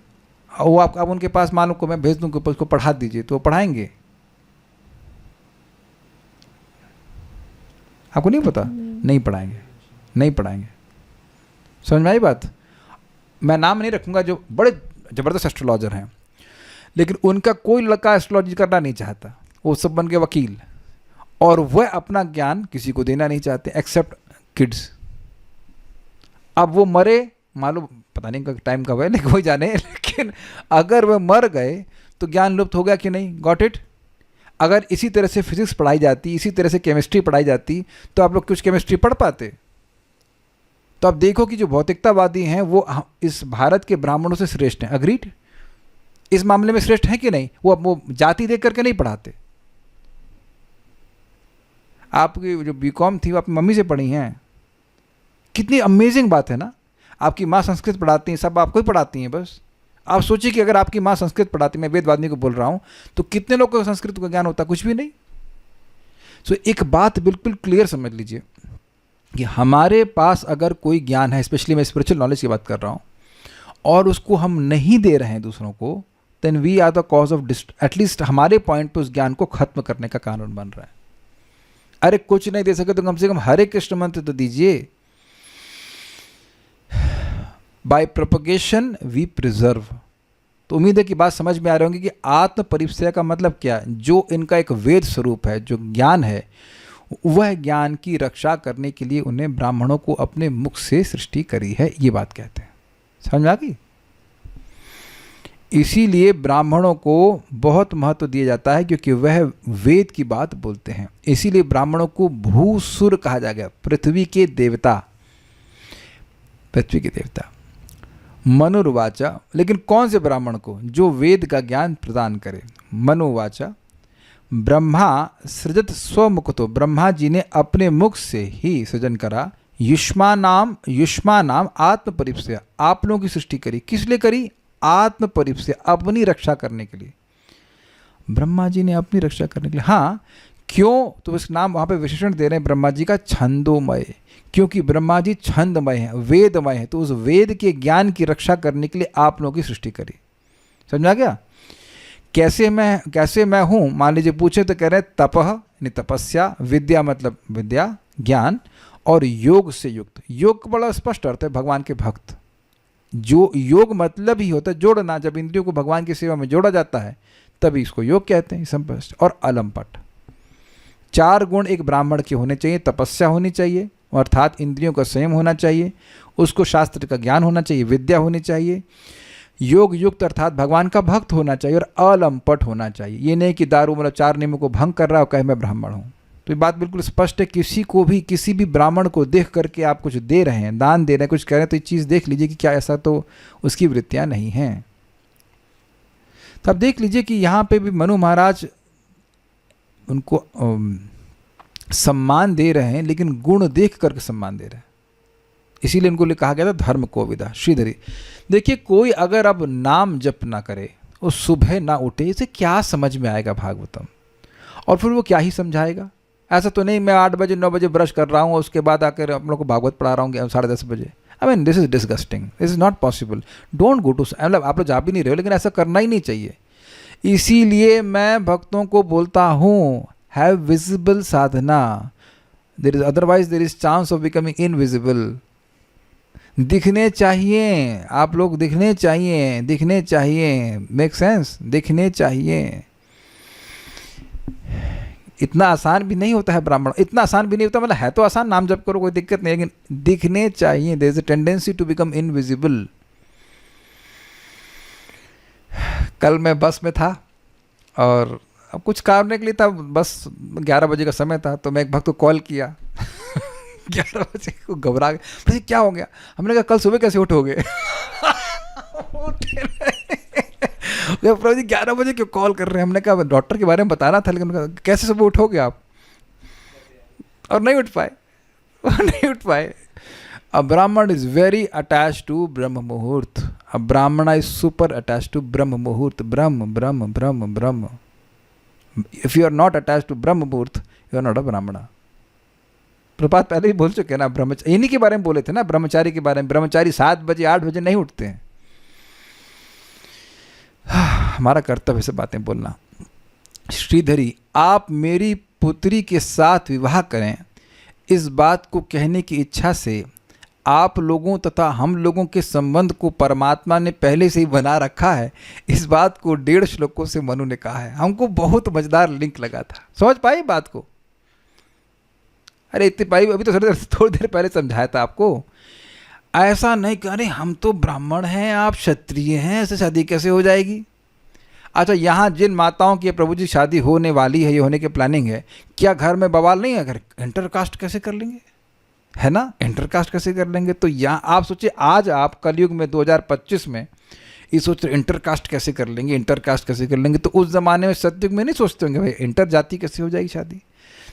वो आप उनके पास मालूम को मैं भेज दूँ कि उसको पढ़ा दीजिए, तो वो पढ़ाएंगे? आपको नहीं पता? नहीं पढ़ाएंगे, नहीं पढ़ाएंगे। समझ में आई बात? मैं नाम नहीं रखूंगा, जो बड़े ज़बरदस्त एस्ट्रोलॉजर हैं, लेकिन उनका कोई लड़का एस्ट्रोलॉजी करना नहीं चाहता, वो सब बन के वकील, और वह अपना ज्ञान किसी को देना नहीं चाहते एक्सेप्ट किड्स। अब वो मरे, मालूम पता नहीं टाइम कब है, लेकिन कोई जाने, लेकिन अगर वह मर गए तो ज्ञान लुप्त हो गया कि नहीं? Got it? अगर इसी तरह से फिजिक्स पढ़ाई जाती, इसी तरह से केमिस्ट्री पढ़ाई जाती, तो आप लोग कुछ केमिस्ट्री पढ़ पाते? तो आप देखो कि जो भौतिकतावादी हैं वो इस भारत के ब्राह्मणों से श्रेष्ठ हैं। अग्रीड? इस मामले में श्रेष्ठ हैं कि नहीं? वो जाति देख करके नहीं पढ़ाते। आपकी जो बीकॉम थी वो अपनी मम्मी से पढ़ी हैं, कितनी अमेजिंग बात है ना। आपकी माँ संस्कृत पढ़ाती हैं, सब आपको ही पढ़ाती हैं। बस आप सोचिए कि अगर आपकी माँ संस्कृत पढ़ाती, मैं वेदवादी को बोल रहा हूँ, तो कितने लोग को संस्कृत का ज्ञान होता? कुछ भी नहीं। सो एक बात बिल्कुल क्लियर समझ लीजिए कि हमारे पास अगर कोई ज्ञान है, स्पेशली मैं स्पिरिचुअल नॉलेज की बात कर रहा हूँ, और उसको हम नहीं दे रहे हैं दूसरों को, then we are the cause of at least हमारे पॉइंट पे उस ज्ञान को खत्म करने का कारण बन रहा है। अरे कुछ नहीं दे सके तो कम से कम हरे कृष्ण मंत्र तो दीजिए। By propagation we preserve. तो उम्मीद है कि बात समझ में आ रही होंगी कि आत्म परिचय का मतलब क्या? जो इनका एक वेद स्वरूप है, जो ज्ञान है, वह ज्ञान की रक्षा करने के लिए उन्हें ब्राह्मणों को अपने मुख से सृष्टि करी है, ये बात कहते हैं। समझ में आ गई? इसीलिए ब्राह्मणों को बहुत महत्व दिया जाता है, क्योंकि वह वेद की बात बोलते हैं। इसीलिए ब्राह्मणों को भूसुर कहा जा गया, पृथ्वी के देवता, पृथ्वी के देवता। मनुर्वाचा, लेकिन कौन से ब्राह्मण को? जो वेद का ज्ञान प्रदान करे। मनुवाचा ब्रह्मा सृजत स्वमुखतो, ब्रह्मा जी ने अपने मुख से ही सृजन करा। युष्मा नाम आत्म परिचय, आप लोगों की सृष्टि करी। किस लिए करी? आत्म परिचय, अपनी रक्षा करने के लिए। ब्रह्मा जी ने अपनी रक्षा करने के लिए। हाँ, क्यों? तो इस नाम वहाँ पे विशेषण दे रहे हैं ब्रह्मा जी का, छंदोमय, क्योंकि ब्रह्मा जी छंदमय हैं, वेदमय हैं। तो उस वेद के ज्ञान की रक्षा करने के लिए आप लोगों की सृष्टि करी। समझा क्या? कैसे मैं हूँ? मान लीजिए पूछे तो कह रहे हैं तपह यानी तपस्या, विद्या मतलब विद्या ज्ञान, और योग से युक्त। योग का बड़ा स्पष्ट अर्थ है भगवान के भक्त। जो योग मतलब ही होता है जोड़ना, जब इंद्रियों को भगवान की सेवा में जोड़ा जाता है तभी इसको योग कहते हैं, स्पष्ट। और अलंपट, 4 गुण एक ब्राह्मण के होने चाहिए। तपस्या होनी चाहिए, अर्थात इंद्रियों का संयम होना चाहिए, उसको शास्त्र का ज्ञान होना चाहिए, विद्या होनी चाहिए, योग युक्त अर्थात भगवान का भक्त होना चाहिए, और अलंपट होना चाहिए। ये नहीं कि दारू मतलब 4 नियमों को भंग कर रहा हो, कहे मैं ब्राह्मण हूँ। तो ये बात बिल्कुल स्पष्ट है। किसी को भी, किसी भी ब्राह्मण को देख करके आप कुछ दे रहे हैं, दान दे रहे हैं, कुछ कह रहे हैं, तो ये चीज़ देख लीजिए कि क्या ऐसा तो उसकी वृत्तियाँ नहीं हैं। तो आप देख लीजिए कि यहाँ पे भी मनु महाराज उनको सम्मान दे रहे हैं, लेकिन गुण देख करके सम्मान दे रहे हैं। इसीलिए इनको कहा गया था धर्म कोविदा श्रीधरी। देखिए, कोई अगर अब नाम जप ना करे और सुबह ना उठे, इसे क्या समझ में आएगा भागवतम? और फिर वो क्या ही समझाएगा? ऐसा तो नहीं मैं 8 बजे 9 बजे ब्रश कर रहा हूँ, उसके बाद आकर आप लोग को भागवत पढ़ा रहा हूँ 10:30 बजे। I mean this is disgusting, this is not possible. Don't go to, मतलब आप लोग जा भी नहीं रहे हो, लेकिन ऐसा करना ही नहीं चाहिए। इसीलिए मैं भक्तों को बोलता हूँ, have visible Sadhana, there is otherwise there is chance of becoming invisible. दिखने चाहिए, आप लोग दिखने चाहिए, दिखने चाहिए, मेक सेंस, दिखने चाहिए। इतना आसान भी नहीं होता है ब्राह्मण, इतना आसान भी नहीं होता, मतलब है तो आसान, नाम जप करो कोई दिक्कत नहीं, लेकिन दिखने चाहिए। There is a tendency to become invisible. कल मैं बस में था और अब कुछ काम के लिए था, बस 11 बजे का समय था, तो मैं एक भक्त को कॉल किया 11 बजे को घबरा गए, बोले क्या हो गया? हमने कहा कल सुबह कैसे उठोगे? उठे नहीं। प्रभु जी 11 बजे क्यों कॉल कर रहे हैं? हमने कहा डॉक्टर के बारे में बताना था, लेकिन कैसे सुबह उठोगे आप? और नहीं उठ पाए, नहीं उठ पाए। A Brahman is very attached to Brahma Muhurt. A Brahmana is super attached to Brahma Muhurt. Brahma, Brahma, Brahma, Brahma. If you are not attached to Brahma Muhurt, you are not a Brahmana. प्रपात पहले ही बोल चुके हैं ना, ब्रह्मचारी इन्हीं के बारे में बोले थे ना, ब्रह्मचारी के बारे में। ब्रह्मचारी 7 बजे 8 बजे नहीं उठते हैं। हमारा कर्तव्य से बातें बोलना। श्रीधरी, आप मेरी पुत्री के साथ विवाह करें, इस बात को कहने की इच्छा से आप लोगों तथा हम लोगों के संबंध को परमात्मा ने पहले से ही बना रखा है। इस बात को 1.5 श्लोकों से मनु ने कहा है। हमको बहुत मजेदार लिंक लगा था। समझ पाई बात को? अरे इतनी पाई, अभी तो थोड़ी देर पहले समझाया था आपको। ऐसा नहीं कह रहे हम तो ब्राह्मण हैं, आप क्षत्रिय हैं, ऐसे शादी कैसे हो जाएगी? अच्छा, यहाँ जिन माताओं की प्रभु जी शादी होने वाली है, ये होने की प्लानिंग है, क्या घर में बवाल नहीं है? अगर इंटरकास्ट कैसे कर लेंगे, है ना? इंटरकास्ट कैसे कर लेंगे? तो यहाँ आप सोचिए, आज आप कलयुग में 2025 में ये सोच रहे इंटरकास्ट कैसे कर लेंगे, इंटरकास्ट कैसे कर लेंगे। तो उस जमाने में सतयुग में नहीं सोचते होंगे भाई इंटर जाति कैसे हो जाएगी शादी।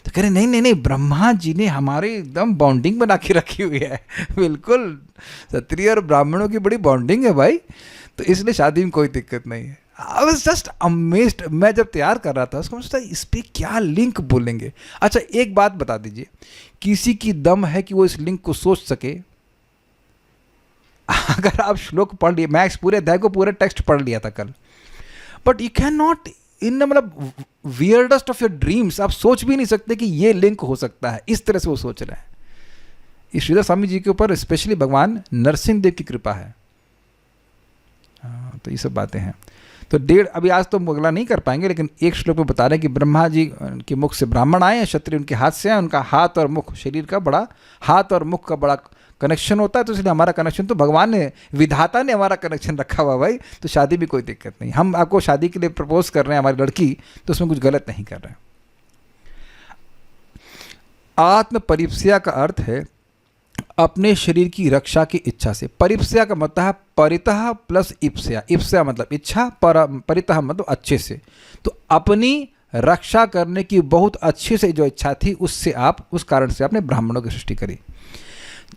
तो कह रहे नहीं नहीं नहीं, ब्रह्मा जी ने हमारे एकदम बॉन्डिंग बना के रखी हुई है। बिल्कुल, क्षत्रिय और ब्राह्मणों की बड़ी बॉन्डिंग है भाई, तो इसलिए शादी में कोई दिक्कत नहीं है। I was just amazed. मैं जब तैयार कर रहा था उसको सोचता इस पर क्या लिंक बोलेंगे। अच्छा, एक बात बता दीजिए, किसी की दम है कि वो इस लिंक को सोच सके? अगर आप श्लोक पढ़ लिए, मैं पूरे अध्याय को पूरे टेक्स्ट पढ़ लिया था कल, but you can not in मतलब वियर्डेस्ट ऑफ योर ड्रीम्स आप सोच भी नहीं सकते कि ये लिंक हो सकता है। इस तरह से वो सोच रहे हैं। इस श्रीधर स्वामी जी के ऊपर स्पेशली भगवान नरसिंह देव की कृपा है। तो ये सब बातें हैं। तो 1.5 अभी आज तो अगला नहीं कर पाएंगे, लेकिन एक श्लोक में बता रहे हैं कि ब्रह्मा जी के मुख से ब्राह्मण आए हैं, क्षत्रिय उनके हाथ से आए। उनका हाथ और मुख, शरीर का बड़ा, हाथ और मुख का बड़ा कनेक्शन होता है। तो इसलिए हमारा कनेक्शन तो भगवान ने, विधाता ने हमारा कनेक्शन रखा हुआ भाई। तो शादी भी कोई दिक्कत नहीं। हम आपको शादी के लिए प्रपोज कर रहे हैं हमारी लड़की, तो उसमें कुछ गलत नहीं कर रहे हैं। आत्म परिप्स्या का अर्थ है अपने शरीर की रक्षा की इच्छा से। परिप्स्या का मतलब है परितः प्लस इप्स्या। इप्स्या मतलब इच्छा, परितः मतलब अच्छे से। तो अपनी रक्षा करने की बहुत अच्छे से जो इच्छा थी, उससे आप, उस कारण से आपने ब्राह्मणों की सृष्टि करी।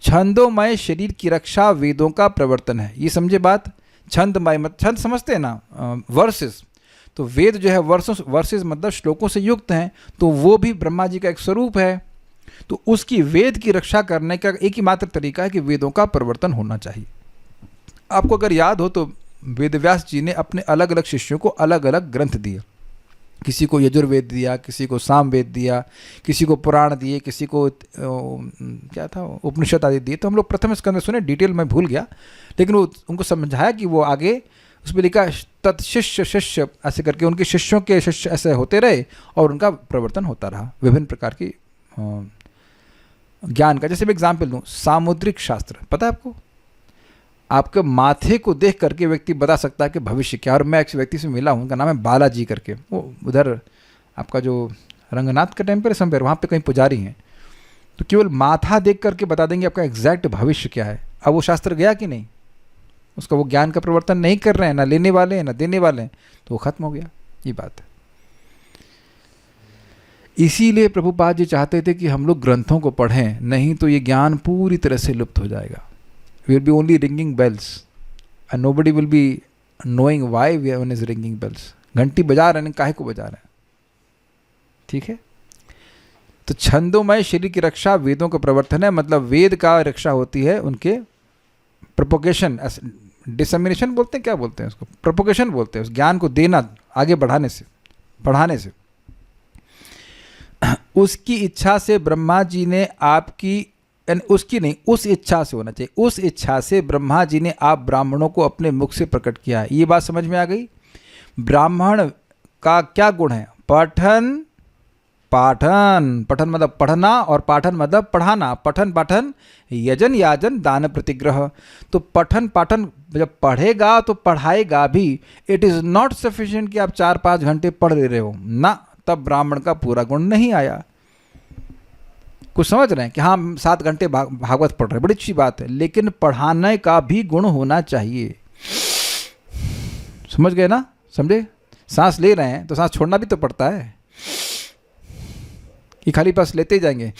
छंदोमय शरीर की रक्षा वेदों का प्रवर्तन है। ये समझे बात? छंदमय मत, छंद समझते हैं ना, वर्सेस। तो वेद जो है वर्सेस मतलब श्लोकों से युक्त हैं, तो वो भी ब्रह्मा जी का एक स्वरूप है। तो उसकी वेद की रक्षा करने का एक ही मात्र तरीका है कि वेदों का प्रवर्तन होना चाहिए। आपको अगर याद हो तो वेदव्यास जी ने अपने अलग अलग शिष्यों को अलग अलग ग्रंथ दिए। किसी को यजुर्वेद दिया, किसी को सामवेद दिया, किसी को पुराण दिए, किसी को क्या था उपनिषद आदि दिए। तो हम लोग प्रथम स्कंद में सुने, डिटेल में भूल गया, लेकिन वो उनको समझाया कि वो आगे उसमें लिखा तत्शिष्य शिष्य ऐसे करके उनके शिष्यों के शिष्य ऐसे होते रहे और उनका प्रवर्तन होता रहा विभिन्न प्रकार की ज्ञान का। जैसे मैं एग्जाम्पल दूँ, सामुद्रिक शास्त्र पता है आपको? आपके माथे को देख करके व्यक्ति बता सकता है कि भविष्य क्या। और मैं एक व्यक्ति से मिला हूँ, उनका नाम है बालाजी करके, वो उधर आपका जो रंगनाथ का टेम्पल है समवेयर, वहाँ पे कहीं पुजारी हैं। तो केवल माथा देख करके बता देंगे आपका एग्जैक्ट भविष्य क्या है। अब वो शास्त्र गया कि नहीं? उसका वो ज्ञान का प्रवर्तन नहीं कर रहे हैं, ना लेने वाले हैं ना देने वाले हैं, तो वो खत्म हो गया। ये बात है। इसीलिए प्रभुपाद जी चाहते थे कि हम लोग ग्रंथों को पढ़ें, नहीं तो ये ज्ञान पूरी तरह से लुप्त हो जाएगा। We will be only ringing bells and nobody will be knowing why one is ringing bells. घंटी बजा रहे हैं, काहे को बजा रहे हैं? ठीक है। तो छंदोमय शरीर की रक्षा वेदों का प्रवर्तन है। मतलब वेद का रक्षा होती है उनके प्रोपोगेशन, डिसमिनेशन बोलते हैं, क्या बोलते हैं उसको? प्रोपोगेशन बोलते हैं। उस ज्ञान को देना, आगे बढ़ाने से, पढ़ाने से। उसकी इच्छा से ब्रह्मा जी ने आपकी, उसकी नहीं, उस इच्छा से होना चाहिए, उस इच्छा से ब्रह्मा जी ने आप ब्राह्मणों को अपने मुख से प्रकट किया है। ये बात समझ में आ गई? ब्राह्मण का क्या गुण है? पठन पाठन, पठन मतलब पढ़ना और पाठन मतलब पढ़ाना, पठन पाठन यजन याजन दान प्रतिग्रह। तो पठन पाठन जब पढ़ेगा तो पढ़ाएगा भी। इट इज़ नॉट सफिशिएंट कि आप 4-5 घंटे पढ़ रहे हो ना, तब ब्राह्मण का पूरा गुण नहीं आया। कुछ समझ रहे हैं कि हाँ 7 घंटे भागवत पढ़ रहे हैं, बड़ी अच्छी बात है, लेकिन पढ़ाने का भी गुण होना चाहिए। समझ गए ना? समझे? सांस ले रहे हैं तो सांस छोड़ना भी तो पड़ता है कि खाली पास लेते ही जाएंगे।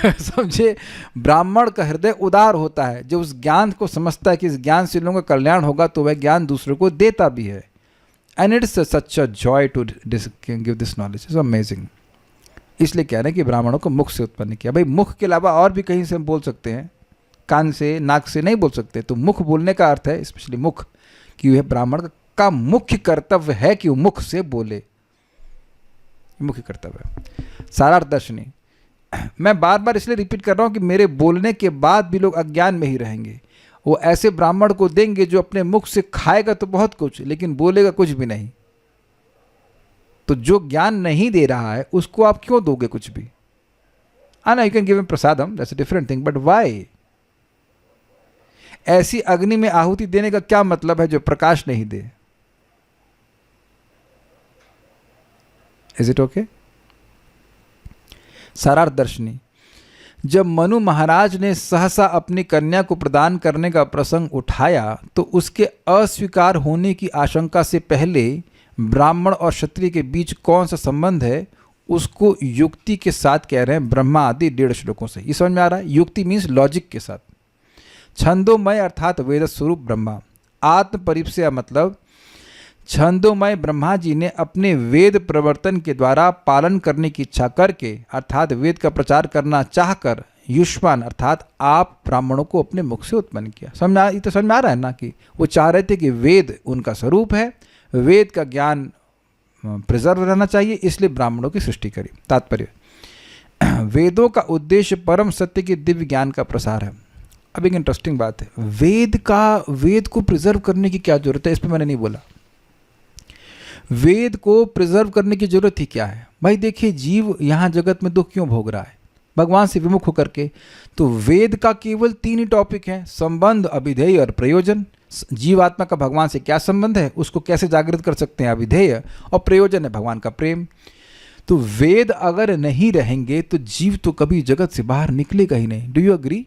समझे? ब्राह्मण का हृदय उदार होता है, जो उस ज्ञान को समझता है कि इस ज्ञान से लोगों का कल्याण होगा, तो वह ज्ञान दूसरों को देता भी है। And it's such a joy to give this knowledge, it's amazing. इसलिए कह रहे हैं कि ब्राह्मणों को मुख से उत्पन्न किया। भाई मुख के अलावा और भी कहीं से हम बोल सकते हैं, कान से नाक से नहीं बोल सकते। तो मुख बोलने का अर्थ है स्पेशली मुख, कि वह ब्राह्मण का मुख्य कर्तव्य है कि वो मुख से बोले, मुख्य कर्तव्य। सारार्थ दर्शनी, मैं बार बार इसलिए रिपीट कर रहा हूँ कि मेरे बोलने के बाद भी लोग अज्ञान में ही रहेंगे। वो ऐसे ब्राह्मण को देंगे जो अपने मुख से खाएगा तो बहुत कुछ, लेकिन बोलेगा कुछ भी नहीं। तो जो ज्ञान नहीं दे रहा है उसको आप क्यों दोगे कुछ भी? ना you can give him prasadam, that's a different thing, but why? ऐसी अग्नि में आहुति देने का क्या मतलब है जो प्रकाश नहीं दे? Is it okay? Sarartha Darshini, जब मनु महाराज ने सहसा अपनी कन्या को प्रदान करने का प्रसंग उठाया तो उसके अस्वीकार होने की आशंका से पहले ब्राह्मण और क्षत्रिय के बीच कौन सा संबंध है उसको युक्ति के साथ कह रहे हैं, ब्रह्मा आदि 1.5 श्लोकों से। ये समझ में आ रहा है? युक्ति मीन्स लॉजिक के साथ। छंदोमय अर्थात वेद स्वरूप ब्रह्मा। आत्म परिप्सया मतलब छंदोमय ब्रह्मा जी ने अपने वेद प्रवर्तन के द्वारा पालन करने की इच्छा करके, अर्थात वेद का प्रचार करना चाहकर, युष्मान अर्थात आप ब्राह्मणों को अपने मुख से उत्पन्न किया। ये तो समझ में आ रहा है ना कि वो चाह रहे थे कि वेद उनका स्वरूप है, वेद का ज्ञान प्रिजर्व रहना चाहिए, इसलिए ब्राह्मणों की सृष्टि करी। तात्पर्य, वेदों का उद्देश्य परम सत्य के दिव्य ज्ञान का प्रसार है। अब एक इंटरेस्टिंग बात है, वेद को प्रिजर्व करने की क्या जरूरत है? इस पर मैंने नहीं बोला। वेद को प्रिजर्व करने की जरूरत ही क्या है? भाई देखिए, जीव यहाँ जगत में दुख क्यों भोग रहा है? भगवान से विमुख होकर के। तो वेद का केवल 3 ही टॉपिक हैं, संबंध, अभिधेय और प्रयोजन। जीवात्मा का भगवान से क्या संबंध है, उसको कैसे जागृत कर सकते हैं, अभिधेय, और प्रयोजन है भगवान का प्रेम। तो वेद अगर नहीं रहेंगे तो जीव तो कभी जगत से बाहर निकलेगा ही नहीं। Do you agree?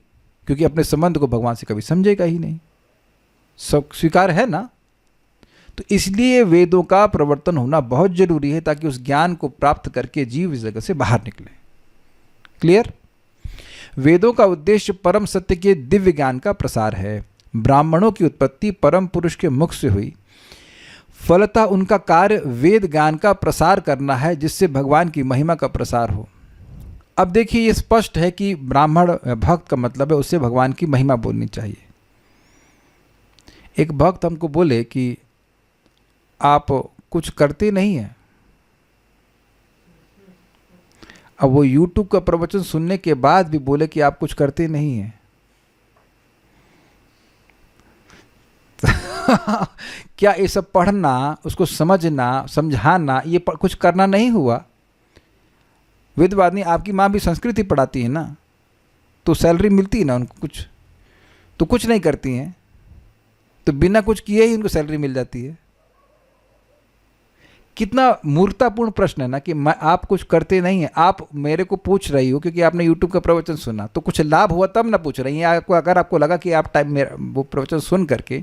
क्योंकि अपने संबंध को भगवान से कभी समझेगा ही नहीं। सब स्वीकार है ना? तो इसलिए वेदों का प्रवर्तन होना बहुत जरूरी है, ताकि उस ज्ञान को प्राप्त करके जीव इस जगत से बाहर निकले। क्लियर? वेदों का उद्देश्य परम सत्य के दिव्य ज्ञान का प्रसार है। ब्राह्मणों की उत्पत्ति परम पुरुष के मुख से हुई, फलतः उनका कार्य वेद ज्ञान का प्रसार करना है, जिससे भगवान की महिमा का प्रसार हो। अब देखिए, ये स्पष्ट है कि ब्राह्मण भक्त का मतलब है उससे भगवान की महिमा बोलनी चाहिए। एक भक्त हमको बोले कि आप कुछ करते नहीं हैं, अब वो YouTube का प्रवचन सुनने के बाद भी बोले कि आप कुछ करते नहीं हैं। क्या ये सब पढ़ना, उसको समझना, समझाना, ये कुछ करना नहीं हुआ? वेदवादिनी, आपकी माँ भी संस्कृत ही पढ़ाती है ना, तो सैलरी मिलती है ना उनको कुछ, तो कुछ नहीं करती हैं, तो बिना कुछ किए ही उनको सैलरी मिल जाती है। कितना मूर्खतापूर्ण प्रश्न है ना कि आप कुछ करते नहीं हैं। आप मेरे को पूछ रही हो क्योंकि आपने YouTube का प्रवचन सुना, तो कुछ लाभ हुआ तब ना पूछ रही हैं। आपको अगर आपको लगा कि आप वो प्रवचन सुन करके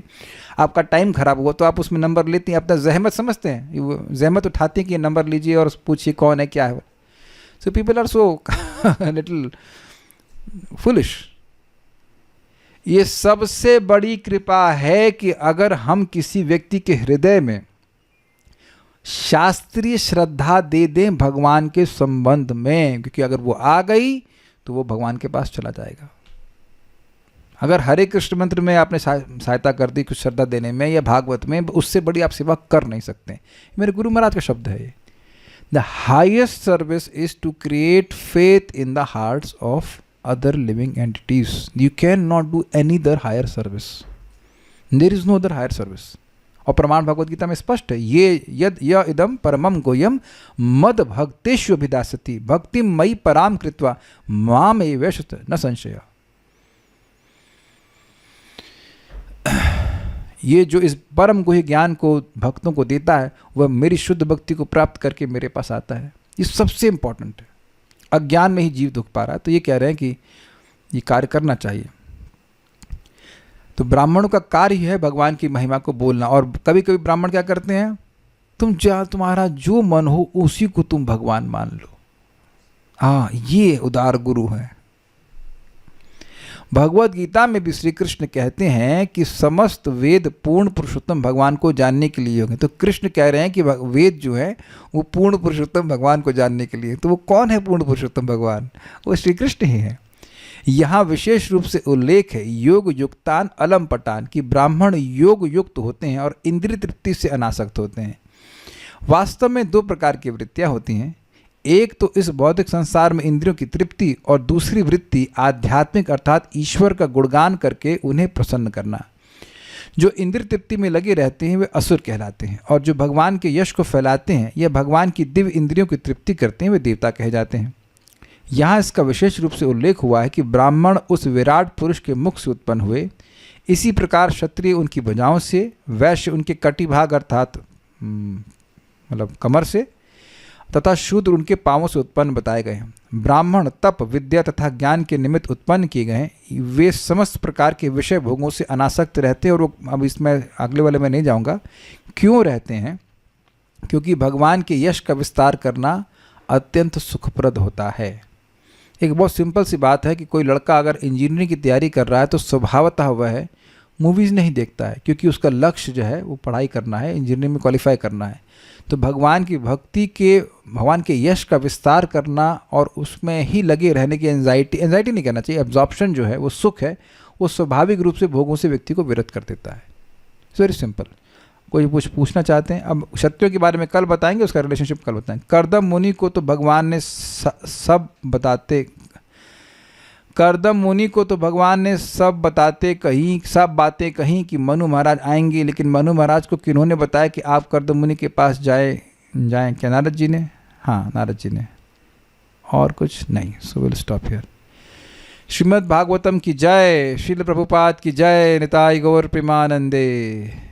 आपका टाइम खराब हुआ तो आप उसमें नंबर लेती हैं, अपना जहमत समझते हैं, जहमत उठाती हैं कि नंबर लीजिए और पूछिए कौन है, क्या है। So people are so little foolish. ये सबसे बड़ी कृपा है कि अगर हम किसी व्यक्ति के हृदय में शास्त्रीय श्रद्धा दे दें भगवान के संबंध में, क्योंकि अगर वो आ गई तो वो भगवान के पास चला जाएगा। अगर हरे कृष्ण मंत्र में आपने सहायता कर दी कुछ श्रद्धा देने में या भागवत में, उससे बड़ी आप सेवा कर नहीं सकते। मेरे गुरु महाराज का शब्द है ये। The highest service is to create faith in the hearts of other living entities. You can not do any other higher service, there is no other higher service. और प्रमाण भगवद गीता में स्पष्ट है, ये यद य इदम परमम गोयम मद भक्तेषु अभिदासति भक्ति मयि पराम कृत्वा माम एवेशत न संशय। ये जो इस परम गुह्य ज्ञान को भक्तों को देता है वह मेरी शुद्ध भक्ति को प्राप्त करके मेरे पास आता है। ये सबसे इंपॉर्टेंट है। अज्ञान में ही जीव दुख पा रहा है, तो ये कह रहे हैं कि ये कार्य करना चाहिए। तो ब्राह्मणों का कार्य है भगवान की महिमा को बोलना। और कभी कभी ब्राह्मण क्या करते हैं, तुम्हारा जो मन हो उसी को तुम भगवान मान लो। हाँ, ये उदार गुरु है। भगवद गीता में भी श्री कृष्ण कहते हैं कि समस्त वेद पूर्ण पुरुषोत्तम भगवान को जानने के लिए होंगे। तो कृष्ण कह रहे हैं कि वेद जो है वो पूर्ण पुरुषोत्तम भगवान को जानने के लिए। तो वो कौन है पूर्ण पुरुषोत्तम भगवान? वो श्री कृष्ण ही है। यहाँ विशेष रूप से उल्लेख है योग युक्तान अलम पटान, कि ब्राह्मण योग युक्त होते हैं और इंद्रिय तृप्ति से अनासक्त होते हैं। वास्तव में दो प्रकार की वृत्तियाँ होती हैं, एक तो इस भौतिक संसार में इंद्रियों की तृप्ति और दूसरी वृत्ति आध्यात्मिक अर्थात ईश्वर का गुणगान करके उन्हें प्रसन्न करना। जो इंद्रिय तृप्ति में लगे रहते हैं वे असुर कहलाते हैं, और जो भगवान के यश को फैलाते हैं या भगवान की दिव्य इंद्रियों की तृप्ति करते हैं वे देवता कहे जाते हैं। यहाँ इसका विशेष रूप से उल्लेख हुआ है कि ब्राह्मण उस विराट पुरुष के मुख से उत्पन्न हुए, इसी प्रकार क्षत्रिय उनकी भुजाओं से, वैश्य उनके कटिभाग अर्थात मतलब कमर से, तथा शूद्र उनके पांवों से उत्पन्न बताए गए हैं। ब्राह्मण तप विद्या तथा ज्ञान के निमित्त उत्पन्न किए गए हैं। वे समस्त प्रकार के विषय भोगों से अनासक्त रहते हैं। और वो अब इसमें अगले वाले में नहीं जाऊंगा क्यों रहते हैं, क्योंकि भगवान के यश का विस्तार करना अत्यंत सुखप्रद होता है। एक बहुत सिंपल सी बात है कि कोई लड़का अगर इंजीनियरिंग की तैयारी कर रहा है तो स्वभावतः वह मूवीज़ नहीं देखता है, क्योंकि उसका लक्ष्य जो है वो पढ़ाई करना है, इंजीनियरिंग में क्वालिफाई करना है। तो भगवान की भक्ति के, भगवान के यश का विस्तार करना और उसमें ही लगे रहने की एंजाइटी नहीं कहना चाहिए, एब्जॉर्प्शन जो है वो सुख है, वो स्वाभाविक रूप से भोगों से व्यक्ति को विरत कर देता है। It's very simple. कोई कुछ पूछना चाहते हैं? अब क्षत्रियों के बारे में कल बताएंगे, उसका रिलेशनशिप कल बताएंगे। कर्दम मुनि को तो भगवान ने सब बातें कहीं कि मनु महाराज आएंगे, लेकिन मनु महाराज को किन्होंने बताया कि आप कर्दम मुनि के पास जाएं? क्या नारद जी ने? हाँ, नारद जी ने, और कुछ नहीं। So will stop here. Shrimad Bhagavatam की जय, श्रील प्रभुपाद की जय, निताई गौर प्रेमानंदे।